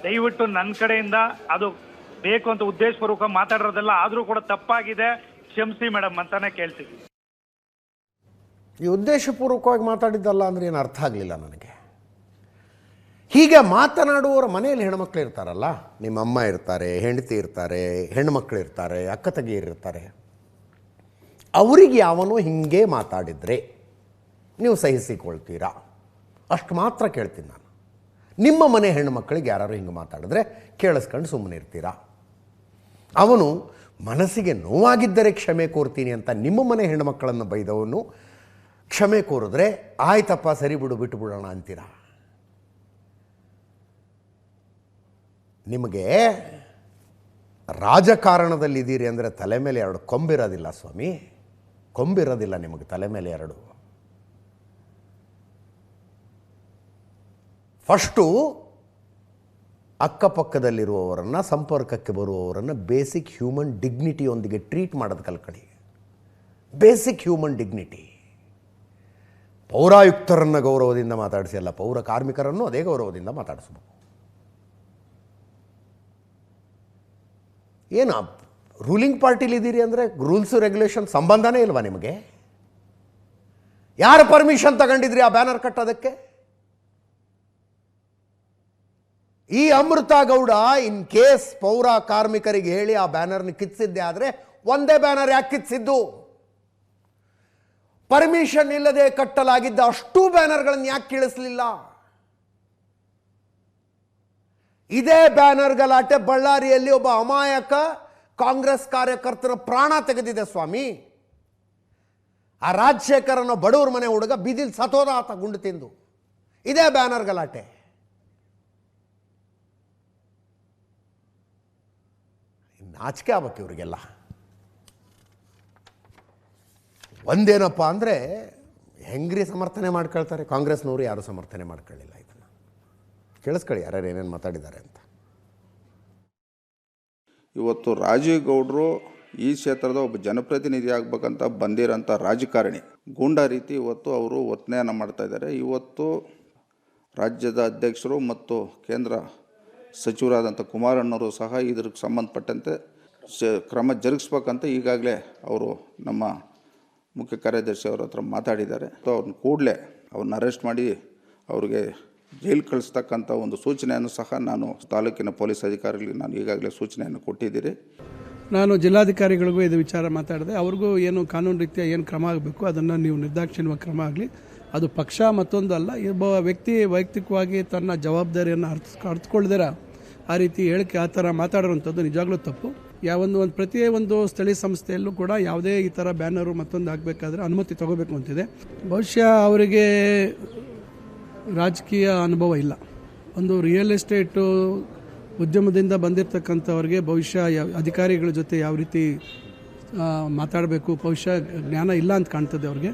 ದಯವಿಟ್ಟು ನನ್ನ ಕಡೆಯಿಂದ ಅದು ಬೇಕು ಅಂತ ಉದ್ದೇಶಪೂರ್ವಕ ಮಾತಾಡಿರೋದೆಲ್ಲ ಆದ್ರೂ ಕೂಡ ತಪ್ಪಾಗಿದೆ, ಕ್ಷಮಿಸಿ ಮೇಡಮ್ ಅಂತಾನೆ ಕೇಳ್ತೀವಿ. ಈ ಉದ್ದೇಶಪೂರ್ವಕವಾಗಿ ಮಾತಾಡಿದ್ದಲ್ಲ ಅಂದ್ರೆ ಏನು ಅರ್ಥ ಆಗಲಿಲ್ಲ ನನಗೆ. ಹೀಗೆ ಮಾತನಾಡುವವರ ಮನೆಯಲ್ಲಿ ಹೆಣ್ಮಕ್ಳು ಇರ್ತಾರಲ್ಲ, ನಿಮ್ಮ ಅಮ್ಮ ಇರ್ತಾರೆ, ಹೆಂಡತಿ ಇರ್ತಾರೆ, ಹೆಣ್ಮಕ್ಳು ಇರ್ತಾರೆ, ಅಕ್ಕ ತಂಗಿಯರು ಇರ್ತಾರೆ. ಅವರಿಗೆ ಯಾವನೋ ಹಿಂಗೆ ಮಾತಾಡಿದರೆ ನೀವು ಸಹಿಸಿಕೊಳ್ತೀರಾ? ಅಷ್ಟು ಮಾತ್ರ ಕೇಳ್ತೀನಿ ನಾನು. ನಿಮ್ಮ ಮನೆ ಹೆಣ್ಣುಮಕ್ಕಳಿಗೆ ಯಾರು ಹಿಂಗೆ ಮಾತಾಡಿದ್ರೆ ಕೇಳಿಸ್ಕೊಂಡು ಸುಮ್ಮನೆ ಇರ್ತೀರಾ? ಅವನು ಮನಸ್ಸಿಗೆ ನೋವಾಗಿದ್ದರೆ ಕ್ಷಮೆ ಕೋರ್ತೀನಿ ಅಂತ ನಿಮ್ಮ ಮನೆ ಹೆಣ್ಣುಮಕ್ಕಳನ್ನು ಬೈದವನು ಕ್ಷಮೆ ಕೋರಿದ್ರೆ ಆಯ್ತಪ್ಪ ಸರಿ ಬಿಡು ಬಿಟ್ಟು ಬಿಡೋಣ ಅಂತೀರಾ? ನಿಮಗೆ ರಾಜಕಾರಣದಲ್ಲಿದ್ದೀರಿ ಅಂದರೆ ತಲೆ ಮೇಲೆ 2 ಕೊಂಬಿರೋದಿಲ್ಲ ಸ್ವಾಮಿ, ಕೊಂಬಿರೋದಿಲ್ಲ ನಿಮಗೆ ತಲೆ ಮೇಲೆ 2. ಫಸ್ಟು ಅಕ್ಕಪಕ್ಕದಲ್ಲಿರುವವರನ್ನು, ಸಂಪರ್ಕಕ್ಕೆ ಬರುವವರನ್ನು ಬೇಸಿಕ್ ಹ್ಯೂಮನ್ ಡಿಗ್ನಿಟಿಯೊಂದಿಗೆ ಟ್ರೀಟ್ ಮಾಡೋದು ಕಲ್ಕಳಿ. Basic human dignity. ಪೌರಾಯುಕ್ತರನ್ನು ಗೌರವದಿಂದ ಮಾತಾಡಿಸಿ ಅಲ್ಲ, ಪೌರ ಕಾರ್ಮಿಕರನ್ನು ಅದೇ ಗೌರವದಿಂದ ಮಾತಾಡಿಸ್ಬೇಕು. ಏನು ರೂಲಿಂಗ್ ಪಾರ್ಟಿಲಿದ್ದೀರಿ ಅಂದರೆ ರೂಲ್ಸು ರೆಗ್ಯುಲೇಷನ್ ಸಂಬಂಧನೇ ಇಲ್ವಾ ನಿಮಗೆ? ಯಾರು ಪರ್ಮಿಷನ್ ತಗೊಂಡಿದ್ರಿ ಆ ಬ್ಯಾನರ್ ಕಟ್ಟೋದಕ್ಕೆ? ಈ ಅಮೃತಾ ಗೌಡ ಇನ್ ಕೇಸ್ ಪೌರ ಕಾರ್ಮಿಕರಿಗೆ ಹೇಳಿ ಆ ಬ್ಯಾನರ್ನ ಕಿತ್ತಿದ್ದೆ ಆದರೆ ಒಂದೇ ಬ್ಯಾನರ್ ಯಾಕೆ ಕಿತ್ತಿದ್ದು? ಪರ್ಮಿಷನ್ ಇಲ್ಲದೆ ಕಟ್ಟಲಾಗಿದ್ದ ಅಷ್ಟೂ ಬ್ಯಾನರ್ಗಳನ್ನು ಯಾಕೆ ಕೀಳಿಸಲಿಲ್ಲ? ಇದೇ ಬ್ಯಾನರ್ ಗಲಾಟೆ ಬಳ್ಳಾರಿಯಲ್ಲಿ ಒಬ್ಬ ಅಮಾಯಕ ಕಾಂಗ್ರೆಸ್ ಕಾರ್ಯಕರ್ತರ ಪ್ರಾಣ ತೆಗೆದಿದೆ ಸ್ವಾಮಿ. ಆ ರಾಜಶೇಖರನ ಬಡವ್ರ ಮನೆ ಹುಡುಗ ಬೀದಿಲ್ ಸತೋದ ಆತ ಗುಂಡು ತಿಂದು. ಇದೇ ಬ್ಯಾನರ್ ಗಲಾಟೆ. ನಾಚಿಕೆ ಆಗ್ಬೇಕು ಇವರಿಗೆಲ್ಲ. ಒಂದೇನಪ್ಪ ಅಂದರೆ ಹೆಂಗ್ರಿ ಸಮರ್ಥನೆ ಮಾಡ್ಕೊಳ್ತಾರೆ, ಕಾಂಗ್ರೆಸ್ನವರು ಯಾರು ಸಮರ್ಥನೆ ಮಾಡ್ಕೊಳ್ಳಿಲ್ಲ. ಇದನ್ನು ಕೇಳಿಸ್ಕೊಳ್ಳಿ ಯಾರ್ಯಾರು ಏನೇನು ಮಾತಾಡಿದ್ದಾರೆ ಅಂತ. ಇವತ್ತು ರಾಜೀವ್ ಗೌಡರು ಈ ಕ್ಷೇತ್ರದ ಒಬ್ಬ ಜನಪ್ರತಿನಿಧಿ ಆಗ್ಬೇಕಂತ ಬಂದಿರೋಂಥ ರಾಜಕಾರಣಿ ಗೂಂಡಾ ರೀತಿ ಇವತ್ತು ಅವರು ಒತ್ತನೆಯನ್ನು ಮಾಡ್ತಾ ಇದ್ದಾರೆ. ಇವತ್ತು ರಾಜ್ಯದ ಅಧ್ಯಕ್ಷರು ಮತ್ತು ಕೇಂದ್ರ ಸಚಿವರಾದಂಥ ಕುಮಾರಣ್ಣವರು ಸಹ ಇದಕ್ಕೆ ಸಂಬಂಧಪಟ್ಟಂತೆ ಕ್ರಮ ಜರುಗಿಸ್ಬೇಕಂತ ಈಗಾಗಲೇ ಅವರು ನಮ್ಮ ಮುಖ್ಯ ಕಾರ್ಯದರ್ಶಿ ಅವ್ರ ಹತ್ರ ಮಾತಾಡಿದ್ದಾರೆ. ಅವ್ರನ್ನ ಕೂಡಲೇ ಅವ್ರನ್ನ ಅರೆಸ್ಟ್ ಮಾಡಿ ಅವ್ರಿಗೆ ಜೈಲು ಕಳಿಸ್ತಕ್ಕಂಥ ಒಂದು ಸೂಚನೆಯನ್ನು ಸಹ ನಾನು ತಾಲೂಕಿನ ಪೊಲೀಸ್ ಅಧಿಕಾರಿಗಳಿಗೆ ನಾನು ಈಗಾಗಲೇ ಸೂಚನೆಯನ್ನು ಕೊಟ್ಟಿದ್ದೀರಿ. ನಾನು ಜಿಲ್ಲಾಧಿಕಾರಿಗಳಿಗೂ ಇದು ವಿಚಾರ ಮಾತಾಡಿದೆ. ಅವ್ರಿಗೂ ಏನು ಕಾನೂನು ರೀತಿಯ ಏನು ಕ್ರಮ ಆಗಬೇಕು ಅದನ್ನು ನೀವು ನಿರ್ದಾಕ್ಷಿಣ್ಯವಾಗಿ ಕ್ರಮ ಆಗಲಿ. ಅದು ಪಕ್ಷ ಮತ್ತೊಂದು ಅಲ್ಲ. ಒಬ್ಬ ವ್ಯಕ್ತಿ ವೈಯಕ್ತಿಕವಾಗಿ ತನ್ನ ಜವಾಬ್ದಾರಿಯನ್ನು ಅರ್ಥಕೊಳ್ಳದಿರ ಆ ರೀತಿ ಹೇಳಿಕೆ ಆ ಥರ ಮಾತಾಡೋವಂಥದ್ದು ನಿಜವಾಗ್ಲೂ ತಪ್ಪು. ಒಂದು ಪ್ರತಿಯೊಂದು ಸ್ಥಳೀಯ ಸಂಸ್ಥೆಯಲ್ಲೂ ಕೂಡ ಯಾವುದೇ ಈ ಥರ ಬ್ಯಾನರು ಮತ್ತೊಂದು ಆಗಬೇಕಾದ್ರೆ ಅನುಮತಿ ತಗೋಬೇಕು ಅಂತಿದೆ. ಬಹುಶಃ ಅವರಿಗೆ ರಾಜಕೀಯ ಅನುಭವ ಇಲ್ಲ. ಒಂದು ರಿಯಲ್ ಎಸ್ಟೇಟು ಉದ್ಯಮದಿಂದ ಬಂದಿರತಕ್ಕಂಥವ್ರಿಗೆ ಬಹುಶಃ ಅಧಿಕಾರಿಗಳ ಜೊತೆ ಯಾವ ರೀತಿ ಮಾತಾಡಬೇಕು ಬಹುಶಃ ಜ್ಞಾನ ಇಲ್ಲ ಅಂತ ಕಾಣ್ತದೆ ಅವ್ರಿಗೆ.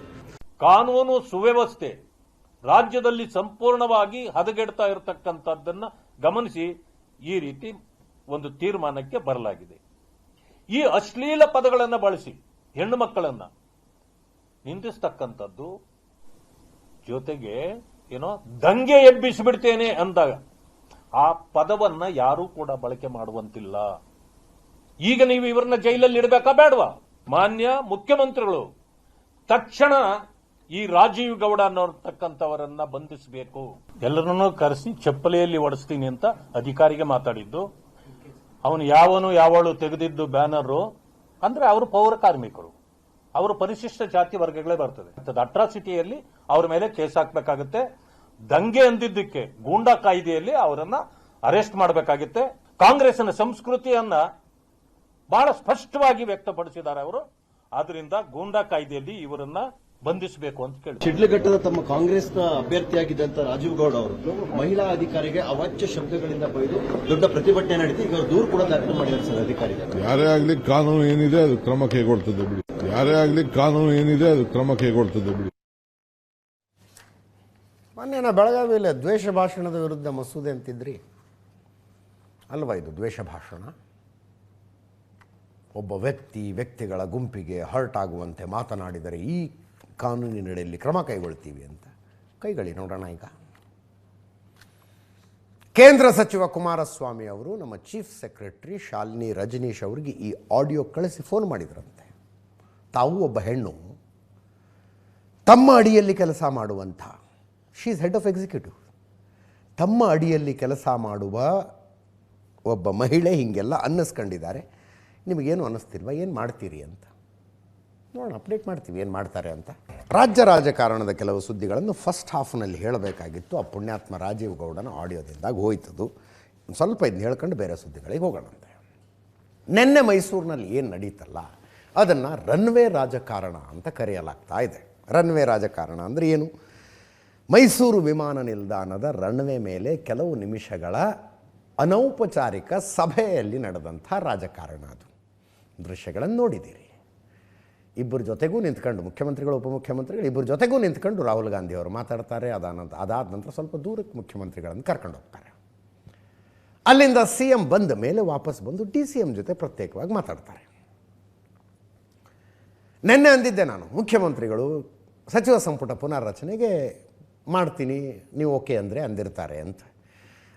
ಕಾನೂನು ಸುವ್ಯವಸ್ಥೆ ರಾಜ್ಯದಲ್ಲಿ ಸಂಪೂರ್ಣವಾಗಿ ಹದಗೆಡ್ತಾ ಇರತಕ್ಕಂಥದ್ದನ್ನು ಗಮನಿಸಿ ಈ ರೀತಿ ಒಂದು ತೀರ್ಮಾನಕ್ಕೆ ಬರಲಾಗಿದೆ. ಈ ಅಶ್ಲೀಲ ಪದಗಳನ್ನು ಬಳಸಿ ಹೆಣ್ಣು ಮಕ್ಕಳನ್ನ ನಿಂದಿಸ್ತಕ್ಕಂಥದ್ದು, ಜೊತೆಗೆ ಏನೋ ದಂಗೆ ಎಬ್ಬಿಸಿಬಿಡ್ತೇನೆ ಅಂದಾಗ ಆ ಪದವನ್ನ ಯಾರೂ ಕೂಡ ಬಳಕೆ ಮಾಡುವಂತಿಲ್ಲ. ಈಗ ನೀವು ಇವರನ್ನ ಜೈಲಲ್ಲಿ ಇಡಬೇಕಾ ಬೇಡವಾ? ಮಾನ್ಯ ಮುಖ್ಯಮಂತ್ರಿಗಳು ತಕ್ಷಣ ಈ ರಾಜೀವ್ ಗೌಡ ಅನ್ನೋರ್ತಕ್ಕಂಥವರನ್ನ ಬಂಧಿಸಬೇಕು. ಎಲ್ಲರನ್ನೂ ಕರೆಸಿ ಚಪ್ಪಲಿಯಲ್ಲಿ ಒಡಿಸ್ತೀನಿ ಅಂತ ಅಧಿಕಾರಿಗೆ ಮಾತಾಡಿದ್ದು. ಅವನು ಯಾವಳು ತೆಗೆದಿದ್ದು ಬ್ಯಾನರು ಅಂದ್ರೆ ಅವರು ಪೌರ ಕಾರ್ಮಿಕರು, ಅವರು ಪರಿಶಿಷ್ಟ ಜಾತಿ ವರ್ಗಗಳೇ ಬರ್ತದೆ. ಅಟ್ರಾಸಿಟಿಯಲ್ಲಿ ಅವ್ರ ಮೇಲೆ ಕೇಸ್ ಹಾಕಬೇಕಾಗುತ್ತೆ. ದಂಗೆ ಅಂದಿದ್ದಕ್ಕೆ ಗೂಂಡಾ ಕಾಯ್ದೆಯಲ್ಲಿ ಅವರನ್ನ ಅರೆಸ್ಟ್ ಮಾಡಬೇಕಾಗುತ್ತೆ. ಕಾಂಗ್ರೆಸ್ನ ಸಂಸ್ಕೃತಿಯನ್ನ ಬಹಳ ಸ್ಪಷ್ಟವಾಗಿ ವ್ಯಕ್ತಪಡಿಸಿದ್ದಾರೆ ಅವರು. ಆದ್ರಿಂದ ಗೂಂಡಾ ಕಾಯ್ದೆಯಲ್ಲಿ ಇವರನ್ನ ಬಂಧಿಸಬೇಕು ಅಂತ ಕೇಳಿ ಶಿಡ್ಲಘಟ್ಟದ ತಮ್ಮ ಕಾಂಗ್ರೆಸ್ನ ಅಭ್ಯರ್ಥಿಯಾಗಿದ್ದಂತ ರಾಜೀವ್ ಗೌಡ ಅವರು ಮಹಿಳಾ ಅಧಿಕಾರಿಗೆ ಅವಾಚ್ಯ ಶಬ್ದಗಳಿಂದ ಬೈದು ದೊಡ್ಡ ಪ್ರತಿಭಟನೆ ನಡೆಸಿ ಈಗ ದೂರು ಕೂಡ ದಾಖಲು ಮಾಡಿದ್ದಾರೆ ಸರ್ ಅಧಿಕಾರಿಗಳು. ಯಾರೇ ಆಗಲಿ ಕಾನೂನು ಏನಿದೆ ಅದು ಕ್ರಮ ಕೈಗೊಳ್ತದೆ ಬಿಡಿ. ಯಾರೇ ಆಗಲಿ ಕಾನೂನು ಏನಿದೆ ಅದು ಕ್ರಮ ಕೈಗೊಳ್ತದೆ ಬಿಡಿ. ಮೊನ್ನೆ ಬೆಳಗಾವಿಯಲ್ಲಿ ದ್ವೇಷ ಭಾಷಣದ ವಿರುದ್ಧ ಮಸೂದೆ ಅಂತಿದ್ರಿ ಅಲ್ವಾ? ಇದು ದ್ವೇಷ ಭಾಷಣ. ಒಬ್ಬ ವ್ಯಕ್ತಿಗಳ ಗುಂಪಿಗೆ ಹರ್ಟ್ ಆಗುವಂತೆ ಮಾತನಾಡಿದರೆ ಈ ಕಾನೂನಿನಡಿಯಲ್ಲಿ ಕ್ರಮ ಕೈಗೊಳ್ತೀವಿ ಅಂತ. ಕೈಗೊಳ್ಳಿ ನೋಡೋಣ. ಈಗ ಕೇಂದ್ರ ಸಚಿವ ಕುಮಾರಸ್ವಾಮಿ ಅವರು ನಮ್ಮ ಚೀಫ್ ಸೆಕ್ರೆಟರಿ ಶಾಲಿನಿ ರಜನೀಶ್ ಅವರಿಗೆ ಈ ಆಡಿಯೋ ಕಳಿಸಿ ಫೋನ್ ಮಾಡಿದ್ರಂತೆ. ತಾವು ಒಬ್ಬ ಹೆಣ್ಣು, ತಮ್ಮ ಅಡಿಯಲ್ಲಿ ಕೆಲಸ ಮಾಡುವಂಥ, she is head of executive, ತಮ್ಮ ಅಡಿಯಲ್ಲಿ ಕೆಲಸ ಮಾಡುವ ಒಬ್ಬ ಮಹಿಳೆ ಹೀಗೆಲ್ಲ ಅನ್ನಿಸ್ಕೊಂಡಿದ್ದಾರೆ. ನಿಮಗೇನು ಅನ್ನಿಸ್ತಿಲ್ವಾ? ಏನು ಮಾಡ್ತೀರಿ ಅಂತ ನೋಡೋಣ, ಅಪ್ಡೇಟ್ ಮಾಡ್ತೀವಿ ಏನು ಮಾಡ್ತಾರೆ ಅಂತ. ರಾಜ್ಯ ರಾಜಕಾರಣದ ಕೆಲವು ಸುದ್ದಿಗಳನ್ನು ಫಸ್ಟ್ ಹಾಫ್ನಲ್ಲಿ ಹೇಳಬೇಕಾಗಿತ್ತು. ಆ ಪುಣ್ಯಾತ್ಮ ರಾಜೀವ್ ಗೌಡನ ಆಡಿಯೋದಿಂದಾಗಿ ಹೋಯ್ತದು. ಸ್ವಲ್ಪ ಇದನ್ನ ಹೇಳ್ಕೊಂಡು ಬೇರೆ ಸುದ್ದಿಗಳಿಗೆ ಹೋಗೋಣಂತೆ. ನಿನ್ನೆ ಮೈಸೂರಿನಲ್ಲಿ ಏನು ನಡೀತಲ್ಲ ಅದನ್ನು ರನ್ವೇ ರಾಜಕಾರಣ ಅಂತ ಕರೆಯಲಾಗ್ತಾ ಇದೆ. ರನ್ವೇ ರಾಜಕಾರಣ ಅಂದರೆ ಏನು? ಮೈಸೂರು ವಿಮಾನ ನಿಲ್ದಾಣದ ರನ್ವೇ ಮೇಲೆ ಕೆಲವು ನಿಮಿಷಗಳ ಅನೌಪಚಾರಿಕ ಸಭೆಯಲ್ಲಿ ನಡೆದಂಥ ರಾಜಕಾರಣ. ಅದು ದೃಶ್ಯಗಳನ್ನು ನೋಡಿದ್ದೀರಿ. ಇಬ್ಬರ ಜೊತೆಗೂ ನಿಂತ್ಕೊಂಡು ಮುಖ್ಯಮಂತ್ರಿಗಳು ಉಪಮುಖ್ಯಮಂತ್ರಿಗಳು ಇಬ್ಬರ ಜೊತೆಗೂ ನಿಂತ್ಕೊಂಡು ರಾಹುಲ್ ಗಾಂಧಿ ಅವರು ಮಾತಾಡ್ತಾರೆ. ಅದಾದ ನಂತರ ಸ್ವಲ್ಪ ದೂರಕ್ಕೆ ಮುಖ್ಯಮಂತ್ರಿಗಳನ್ನು ಕರ್ಕೊಂಡು ಹೋಗ್ತಾರೆ. ಅಲ್ಲಿಂದ CM ಬಂದ ಮೇಲೆ ವಾಪಸ್ ಬಂದು DCM ಜೊತೆ ಪ್ರತ್ಯೇಕವಾಗಿ ಮಾತಾಡ್ತಾರೆ. ನಿನ್ನೆ ಅಂದಿದ್ದೆ ನಾನು, ಮುಖ್ಯಮಂತ್ರಿಗಳು ಸಚಿವ ಸಂಪುಟ ಪುನರ್ರಚನೆಗೆ ಮಾಡ್ತೀನಿ ನೀವು ಓಕೆ ಅಂದರೆ ಅಂದಿರ್ತಾರೆ ಅಂತ.